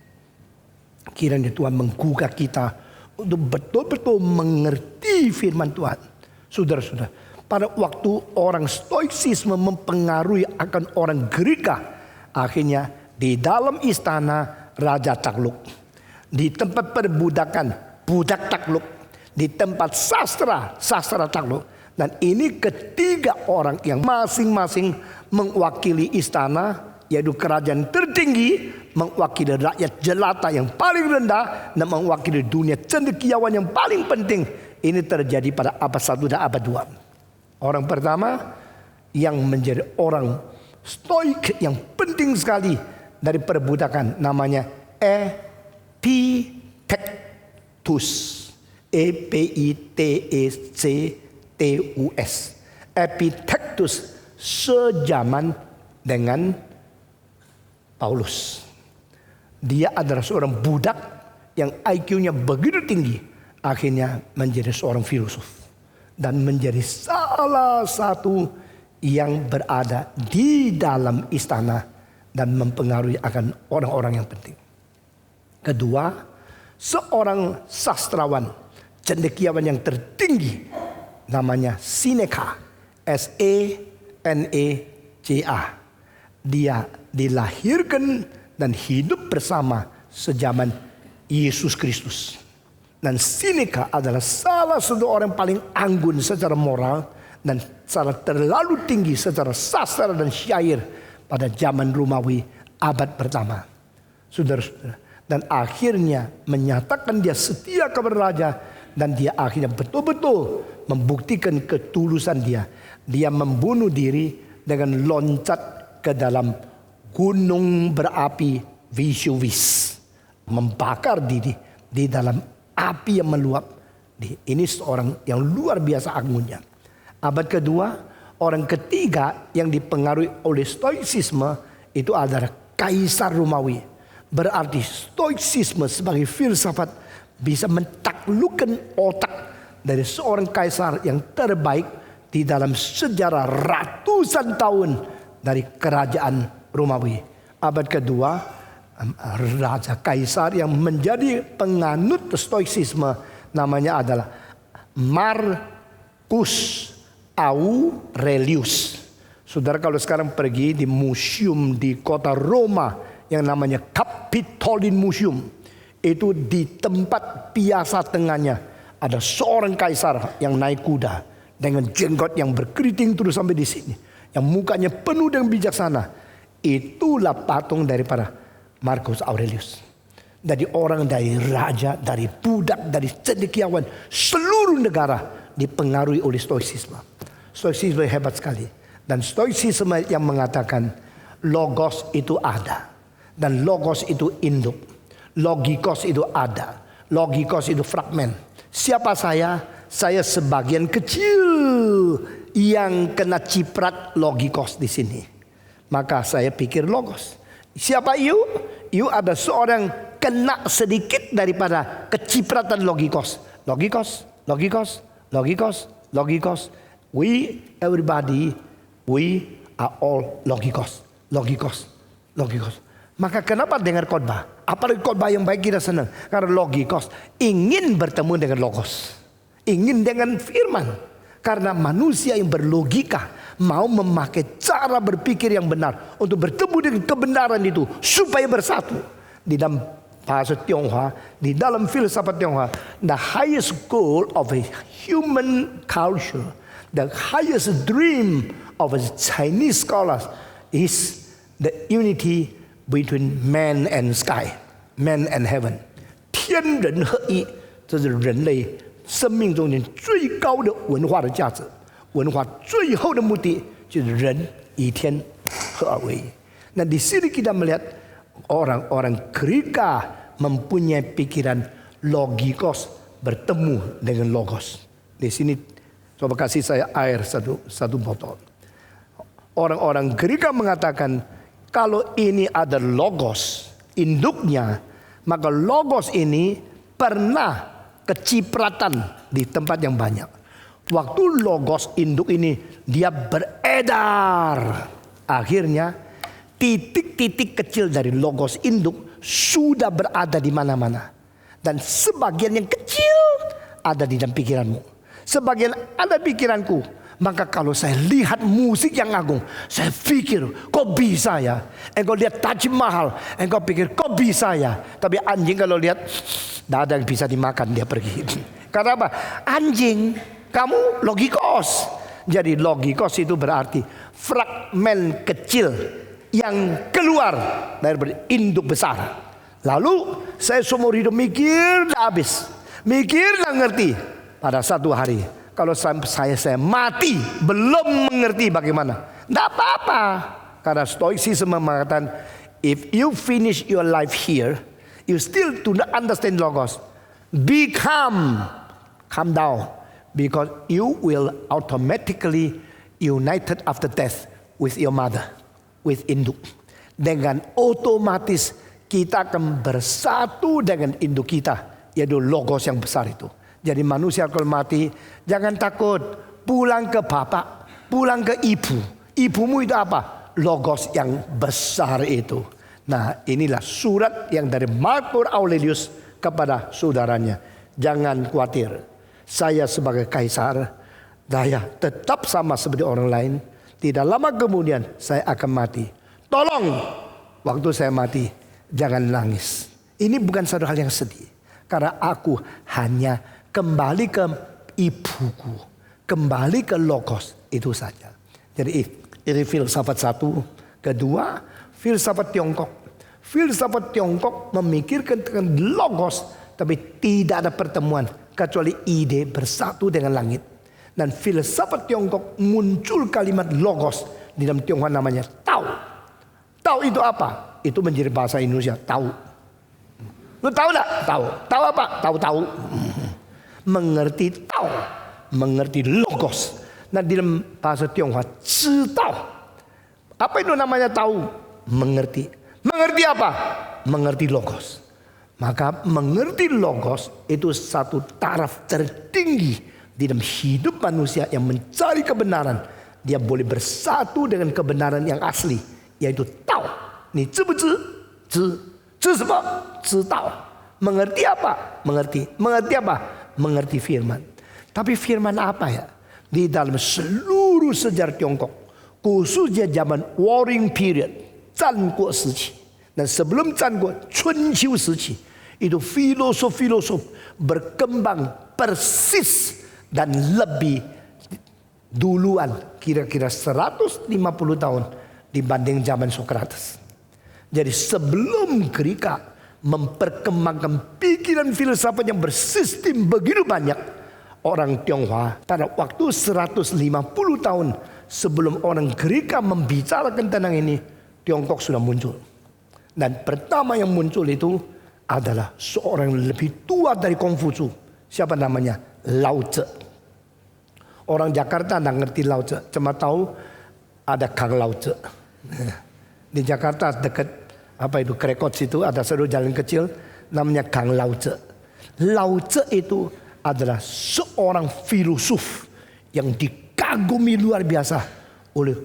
Kiranya Tuhan menggugah kita untuk betul-betul mengerti firman Tuhan. Saudara-saudara, pada waktu orang stoicisme mempengaruhi akan orang Greka, akhirnya di dalam istana raja takluk. Di tempat perbudakan, budak takluk. Di tempat sastra takluk. Dan ini ketiga orang yang masing-masing mewakili istana, yaitu kerajaan tertinggi, mewakili rakyat jelata yang paling rendah, dan mewakili dunia cendekiawan yang paling penting. Ini terjadi pada abad 1 dan abad 2. Orang pertama yang menjadi orang stoik yang penting sekali dari perbudakan, namanya Epictetus. Epictetus. Epictetus sejaman dengan Paulus. Dia adalah seorang budak yang IQ-nya begitu tinggi, akhirnya menjadi seorang filosof dan menjadi salah satu yang berada di dalam istana dan mempengaruhi akan orang-orang yang penting. Kedua, seorang sastrawan cendekiawan yang tertinggi, namanya Seneca, Seneca. Dia dilahirkan dan hidup bersama sejaman Yesus Kristus. Dan Seneca adalah salah satu orang paling anggun secara moral dan secara terlalu tinggi secara sastra dan syair pada zaman Romawi abad pertama. Saudara-saudara, dan akhirnya menyatakan dia setia kepada raja, dan dia akhirnya betul-betul membuktikan ketulusan dia. Dia membunuh diri dengan loncat ke dalam gunung berapi Vesuvius, membakar diri di dalam api yang meluap. Ini seorang yang luar biasa agungnya. Abad kedua, orang ketiga yang dipengaruhi oleh stoicisme itu adalah Kaisar Romawi. Berarti stoicisme sebagai filsafat bisa mentaklukkan otak dari seorang kaisar yang terbaik di dalam sejarah ratusan tahun dari kerajaan Romawi. Abad kedua, raja kaisar yang menjadi penganut stoicisme namanya adalah Marcus Aurelius. Saudara kalau sekarang pergi di museum di kota Roma yang namanya Capitoline Museum, itu di tempat piasa tengahnya ada seorang kaisar yang naik kuda dengan jenggot yang berkeriting terus sampai di sini, yang mukanya penuh dengan bijaksana. Itulah patung daripada Marcus Aurelius. Dari orang, dari raja, dari budak, dari cendekiawan seluruh negara dipengaruhi oleh stoicisme. Stoicisme hebat sekali. Dan stoicisme yang mengatakan logos itu ada. Dan logos itu induk. Logikos itu ada. Logikos itu fragmen. Siapa saya? Saya sebagian kecil yang kena ciprat logikos di sini. Maka saya pikir logos. Siapa you? You ada seorang kena sedikit daripada kecipratan logikos. Logikos, logikos, logikos, logikos. We, everybody, we are all logikos, logikos, logikos. Maka kenapa dengar khotbah? Apalagi khotbah yang baik kita senang. Karena logikos ingin bertemu dengan logos. Ingin dengan firman. Karena manusia yang berlogika mau memakai cara berpikir yang benar untuk bertemu dengan kebenaran itu supaya bersatu. Di dalam bahasa Tionghoa, di dalam filsafat Tionghoa, the highest goal of a human culture, the highest dream of a Chinese scholars is the unity between man and sky, man and heaven. 天人合一，这是人类生命中间最高的文化的价值。文化最后的目的就是人与天合而为一。Nah di sini kita melihat orang-orang Greka mempunyai pikiran logikos bertemu dengan logos. Di sini coba kasih saya air satu botol. Orang-orang Greka mengatakan kalau ini ada logos induknya, maka logos ini pernah kecipratan di tempat yang banyak. Waktu logos induk ini dia beredar, akhirnya titik-titik kecil dari logos induk sudah berada di mana-mana. Dan sebagian yang kecil ada di dalam pikiranmu. Sebagian ada pikiranku. Maka kalau saya lihat musik yang agung, saya pikir kok bisa ya. Engkau lihat Taj Mahal, engkau pikir kok bisa ya. Tapi anjing kalau lihat, tidak ada yang bisa dimakan, dia pergi. Karena apa? Anjing, kamu logikos. Jadi logikos itu berarti fragmen kecil yang keluar dari induk besar. Lalu saya seumur hidup mikir dah habis, mikir dah ngerti. Pada satu hari, kalau saya mati belum mengerti bagaimana, tidak apa-apa. Karena stoicism mengatakan, if you finish your life here, you still do not understand logos, be calm down, because you will automatically united after death with your mother, with induk. Dengan otomatis kita akan bersatu dengan induk kita, yaitu logos yang besar itu. Jadi manusia kalau mati, jangan takut, pulang ke bapak, pulang ke ibu. Ibumu itu apa? Logos yang besar itu. Nah, inilah surat yang dari Marcus Aurelius kepada saudaranya. Jangan khawatir, saya sebagai kaisar, saya tetap sama seperti orang lain. Tidak lama kemudian saya akan mati. Tolong, waktu saya mati, jangan nangis. Ini bukan satu hal yang sedih. Karena aku hanya kembali ke ibuku, kembali ke logos, itu saja. Jadi ini filsafat satu. Kedua, filsafat Tiongkok. Filsafat Tiongkok memikirkan tentang logos, tapi tidak ada pertemuan kecuali ide bersatu dengan langit. Dan filsafat Tiongkok muncul kalimat logos di dalam Tionghoa namanya Tao. Tao itu apa? Itu menjadi bahasa Indonesia tahu. Lu tahu enggak? Tahu. Tahu apa? Tahu-tahu. Mengerti tahu, mengerti logos. Nah di dalam bahasa Tionghoa, tahu. Apa itu namanya tahu? Mengerti. Mengerti apa? Mengerti logos. Maka mengerti logos itu satu taraf tertinggi di dalam hidup manusia yang mencari kebenaran. Dia boleh bersatu dengan kebenaran yang asli, yaitu tahu. Ni知不知？知。知什么？知道。Mengerti apa? Mengerti. Mengerti apa? Mengerti firman. Tapi firman apa ya? Di dalam seluruh sejarah Tiongkok, khususnya zaman Warring Period, 战国时期, dan sebelum 战国春秋时期, itu filosof-filosof berkembang persis dan lebih duluan, kira-kira 150 tahun dibanding zaman Socrates. Jadi sebelum Greka memperkembangkan pikiran filsafat yang bersistem begitu banyak, orang Tionghoa pada waktu 150 tahun sebelum orang Greka membicarakan tentang ini, Tiongkok sudah muncul. Dan pertama yang muncul itu adalah seorang yang lebih tua dari Konghucu. Siapa namanya? Lao Tzu. Orang Jakarta tidak ngerti Lao Tzu, cuma tahu ada Kang Lao Tzu. Di Jakarta dekat Krekot situ ada satu jalan kecil namanya Kang Lao Tzu. Lao Tzu itu adalah seorang filosof yang dikagumi luar biasa oleh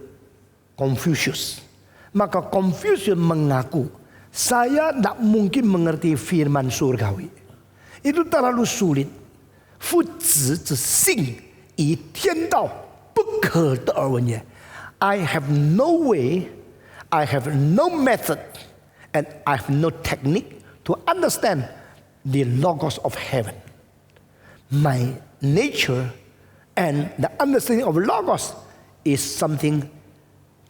Confucius. Maka Confucius mengaku, saya tidak mungkin mengerti firman surgawi. Itu terlalu sulit. 夫子之信以天道不可得而闻也。I have no way, I have no method, and I have no technique to understand the logos of heaven. My nature and the understanding of logos is something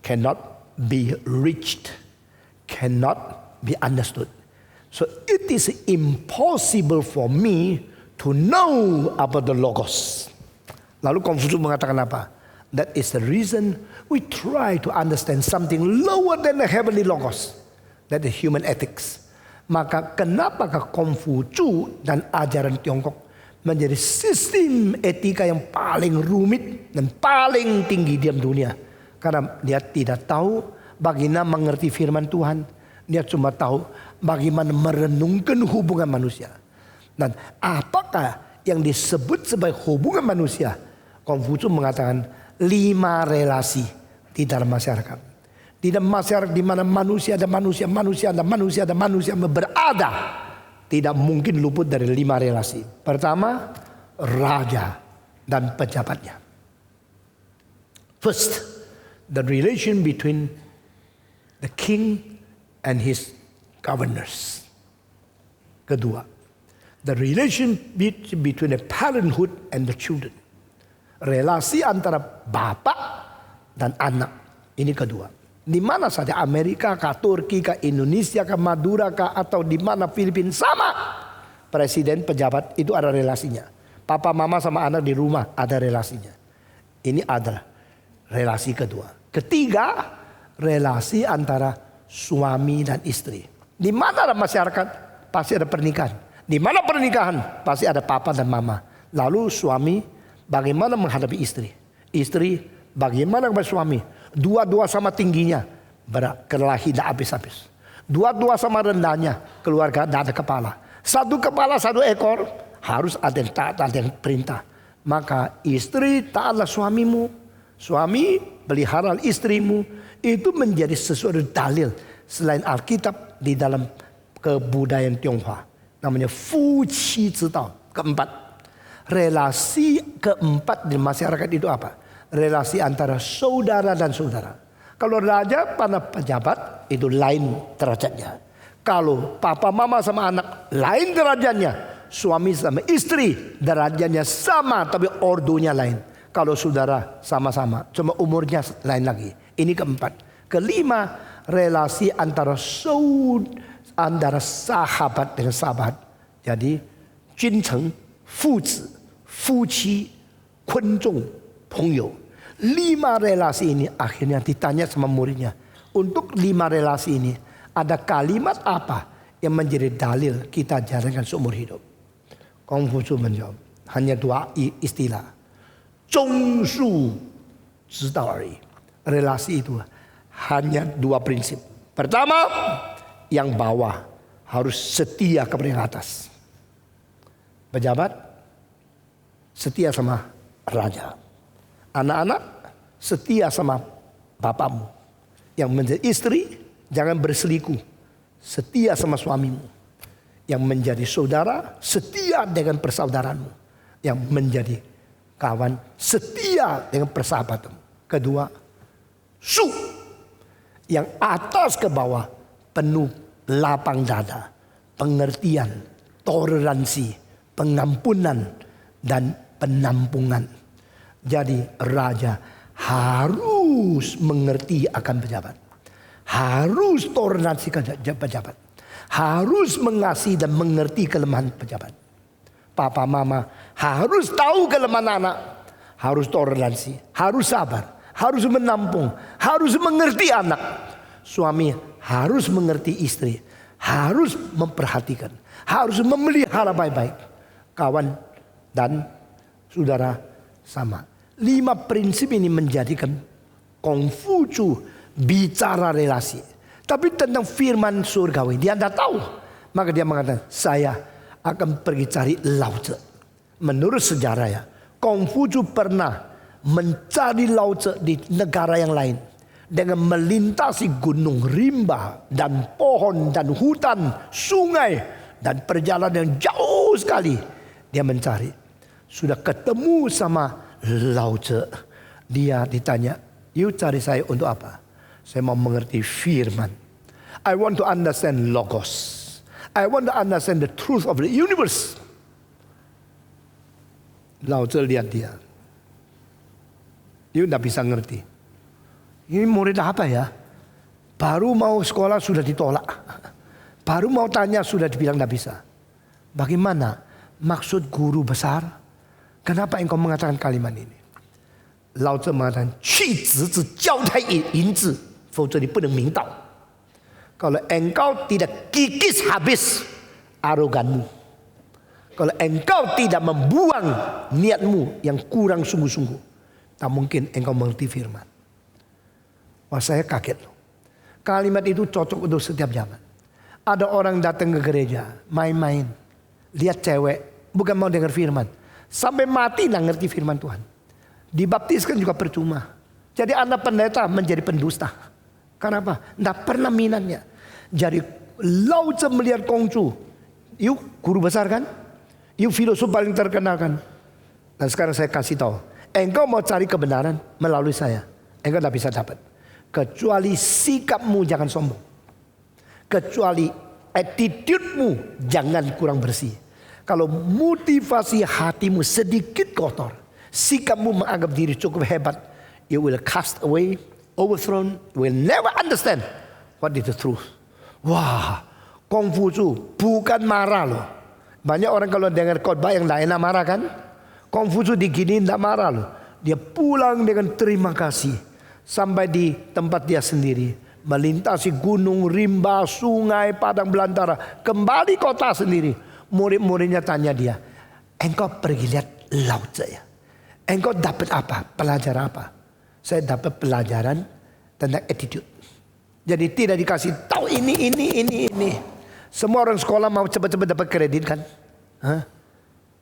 cannot be reached, cannot be understood. So it is impossible for me to know about the logos. Lalu Konfusius mengatakan apa? That is the reason we try to understand something lower than the heavenly logos. That is human ethics. Maka kenapakah Konghucu dan ajaran Tiongkok menjadi sistem etika yang paling rumit dan paling tinggi di dunia? Karena dia tidak tahu bagaimana mengerti firman Tuhan. Dia cuma tahu bagaimana merenungkan hubungan manusia. Dan apakah yang disebut sebagai hubungan manusia? Konfusius mengatakan 5 relasi di dalam masyarakat. Di dalam masyarakat di mana manusia ada manusia, manusia ada manusia, ada manusia berada, tidak mungkin luput dari 5 relasi. Pertama, raja dan pejabatnya. First, the relation between the king and his governors. Kedua, the relation between the parenthood and the children. Relasi antara bapak dan anak. Ini kedua. Di mana saja, Amerika kah, Turki kah, Indonesia kah, Madura kah, atau di mana Filipina, sama. Presiden, pejabat itu ada relasinya. Papa, mama sama anak di rumah ada relasinya. Ini adalah relasi kedua. Ketiga, relasi antara suami dan istri. Di mana ada masyarakat pasti ada pernikahan. Di mana pernikahan pasti ada papa dan mama. Lalu suami bagaimana menghadapi istri. Istri bagaimana kepada suami. Dua-dua sama tingginya, berkelahi tidak habis-habis. Dua-dua sama rendahnya, keluarga tidak ada kepala. Satu kepala, satu ekor, harus ada yang taat, ada yang perintah. Maka istri taatlah suamimu, suami pelihara istrimu. Itu menjadi sesuatu dalil selain Alkitab di dalam kebudayaan Tionghoa. Namanya Fu Qi Zidao. Keempat, relasi keempat di masyarakat itu apa? Relasi antara saudara dan saudara. Kalau raja pada pejabat itu lain derajatnya. Kalau papa mama sama anak lain derajatnya. Suami sama istri derajatnya sama tapi ordonya lain. Kalau saudara sama-sama, cuma umurnya lain lagi. Ini keempat. Kelima, relasi antara sahabat dengan sahabat. Jadi, Juncheng, Fuzi, Fuqi, Kunzong, Pengyo. 5 relasi ini akhirnya ditanya sama muridnya. Untuk 5 relasi ini, ada kalimat apa yang menjadi dalil kita jalankan seumur hidup? Konfusius menjawab, hanya 2 istilah. 忠恕之道而已. Relasi itu hanya 2 prinsip. Pertama, yang bawah harus setia kepada yang atas. Pejabat setia sama raja. Anak-anak setia sama bapakmu. Yang menjadi istri jangan berselingkuh. Setia sama suamimu. Yang menjadi saudara setia dengan persaudaraanmu. Yang menjadi kawan setia dengan persahabatan. Kedua, su, yang atas ke bawah penuh lapang dada, pengertian, toleransi, pengampunan dan penampungan. Jadi raja harus mengerti akan pejabat, harus toleransi ke pejabat, harus mengasihi dan mengerti kelemahan pejabat. Papa mama Harus tahu kelemahan anak. Harus toleransi, harus sabar, harus menampung, harus mengerti anak. Suami harus mengerti istri, harus memperhatikan, harus memelihara baik-baik. Kawan dan saudara sama. 5 prinsip ini menjadikan Kongfucu bicara relasi. Tapi tentang firman surgawi dia tidak tahu. Maka dia mengatakan, saya akan pergi cari Lao Tzu. Menurut sejarah ya, Kongfucu pernah mencari Lao Tzu di negara yang lain. Dengan melintasi gunung rimba dan pohon dan hutan, sungai. Dan perjalanan yang jauh sekali. Dia mencari. Sudah ketemu sama Lao Tzu. Dia ditanya, you cari saya untuk apa? Saya mau mengerti firman. I want to understand logos. I want to understand the truth of the universe. Lao Tzu lihat dia. Dia tidak bisa ngerti. Ini murid apa ya? Baru mau sekolah sudah ditolak. Baru mau tanya sudah dibilang tidak bisa. Bagaimana maksud guru besar? Kenapa engkau mengatakan kalimat ini? Lao Tzu mengatakan, 去直至交代银子，否则你不能明道. Kalau engkau tidak kikis habis aroganmu. Kalau engkau tidak membuang niatmu yang kurang sungguh-sungguh, tak mungkin engkau mengerti firman. Wah, saya kaget loh. Kalimat itu cocok untuk setiap zaman. Ada orang datang ke gereja, main-main, lihat cewek, bukan mau dengar firman. Sampai mati nggak ngerti firman Tuhan. Dibaptiskan juga percuma. Jadi anak pendeta menjadi pendusta. Kenapa? Tidak pernah minatnya. Jadi Lao Tzu melihat Kongfu, yuk guru besar kan? Yuk filosof paling terkenal kan? Dan sekarang saya kasih tahu, engkau mau cari kebenaran melalui saya, engkau tidak bisa dapat. Kecuali sikapmu jangan sombong. Kecuali attitude-mu jangan kurang bersih. Kalau motivasi hatimu sedikit kotor, sikapmu menganggap diri cukup hebat, you will cast away, overthrown, you will never understand what is the truth. Wah, Kongfucu bukan marah loh. Banyak orang kalau dengar khotbah yang tidak enak marah kan? Kongfucu diginiin tidak marah loh. Dia pulang dengan terima kasih. Sampai di tempat dia sendiri. Melintasi gunung, rimba, sungai, padang belantara. Kembali kota sendiri. Murid-muridnya tanya dia, engkau pergi lihat Lao Tzu ya? Engkau dapat apa? Pelajaran apa? Saya dapat pelajaran tentang attitude. Jadi tidak dikasih tahu ini. Semua orang sekolah mau cepat-cepat dapat kredit kan? Hah?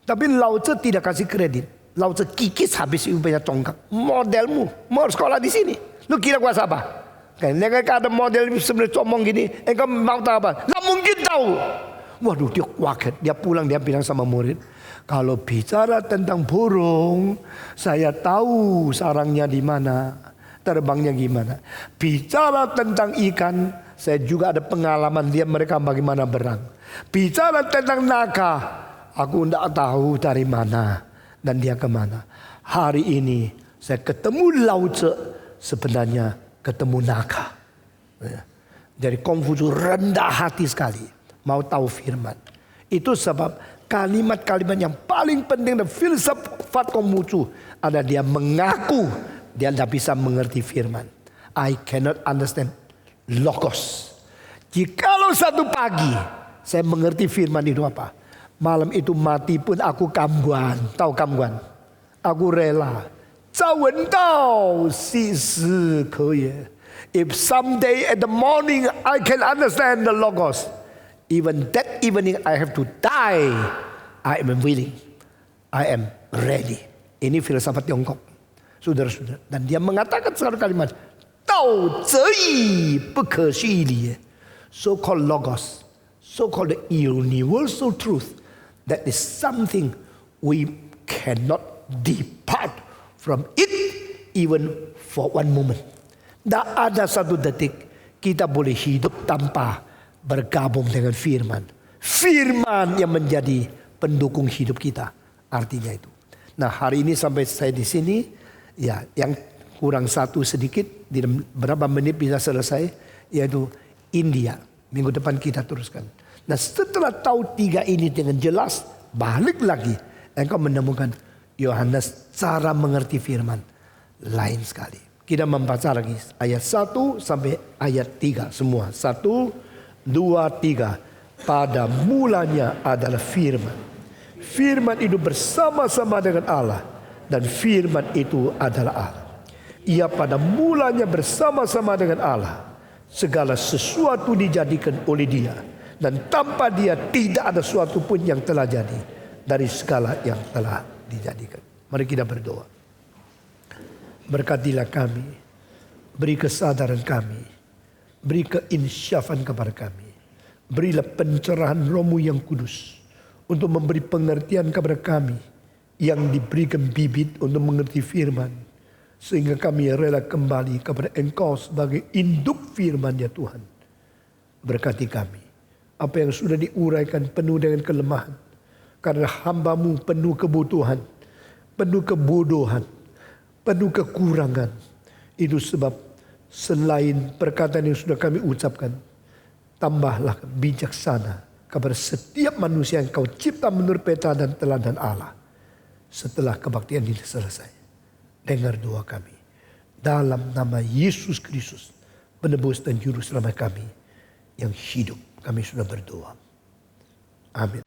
Tapi Lao Tzu tidak kasih kredit. Lao Tzu kikis habis ibu punya tongkat. Modelmu mau sekolah di sini. Lu kira kuasa apa? Kan ada model sebenarnya comong gini. Engkau mau tahu apa? Nggak mungkin tahu. Waduh, dia kaget. Dia pulang dia bilang sama murid, kalau bicara tentang burung, saya tahu sarangnya di mana, terbangnya gimana. Bicara tentang ikan, saya juga ada pengalaman dia mereka bagaimana berang. Bicara tentang naga, aku tidak tahu dari mana dan dia kemana. Hari ini saya ketemu Lao Tzu, sebenarnya ketemu naga. Jadi Kongfucu rendah hati sekali, mau tahu firman. Itu sebab kalimat-kalimat yang paling penting dan filsafat Kongfucu ada dia mengaku dia tidak bisa mengerti firman. I cannot understand logos. Jikalau satu pagi saya mengerti firman itu apa, malam itu mati pun aku kamguan. Tahu kamguan? Aku rela. If someday at the morning I can understand the logos, even that evening I have to die, I am willing. I am ready. Ini filsafat Tiongkok, saudara-saudara. Dan dia mengatakan satu kalimat, Dao Zi Bu Ke Xu Li. So-called logos, so-called the universal truth, that is something we cannot depart from it even for one moment. Tak ada satu detik kita boleh hidup tanpa bergabung dengan firman. Firman yang menjadi pendukung hidup kita. Artinya itu. Nah, hari ini sampai saya di sini, ya, yang kurang satu sedikit, di berapa menit bisa selesai, yaitu India. Minggu depan kita teruskan. Nah, setelah tahu 3 ini dengan jelas, balik lagi engkau menemukan Yohanes cara mengerti firman lain sekali. Kita membaca lagi ayat 1 sampai ayat 3 semua. 1, 2, 3. Pada mulanya adalah firman. Firman itu bersama-sama dengan Allah. Dan firman itu adalah Allah. Ia pada mulanya bersama-sama dengan Allah. Segala sesuatu dijadikan oleh Dia. Dan tanpa Dia tidak ada sesuatu pun yang telah jadi dari segala yang telah dijadikan. Mari kita berdoa. Berkatilah kami, beri kesadaran kami, beri keinsyafan kepada kami. Berilah pencerahan Roh-Mu yang kudus untuk memberi pengertian kepada kami yang diberikan bibit untuk mengerti firman. Sehingga kami rela kembali kepada Engkau sebagai induk firman ya Tuhan. Berkati kami. Apa yang sudah diuraikan penuh dengan kelemahan. Karena hamba-Mu penuh kebutuhan, penuh kebodohan, penuh kekurangan. Itu sebab selain perkataan yang sudah kami ucapkan, tambahlah bijaksana kepada setiap manusia yang Kau cipta menurut peta dan teladan Allah. Setelah kebaktian ini selesai, dengar doa kami. Dalam nama Yesus Kristus, penebus dan juru selamat kami yang hidup, kami sudah berdoa. Amin.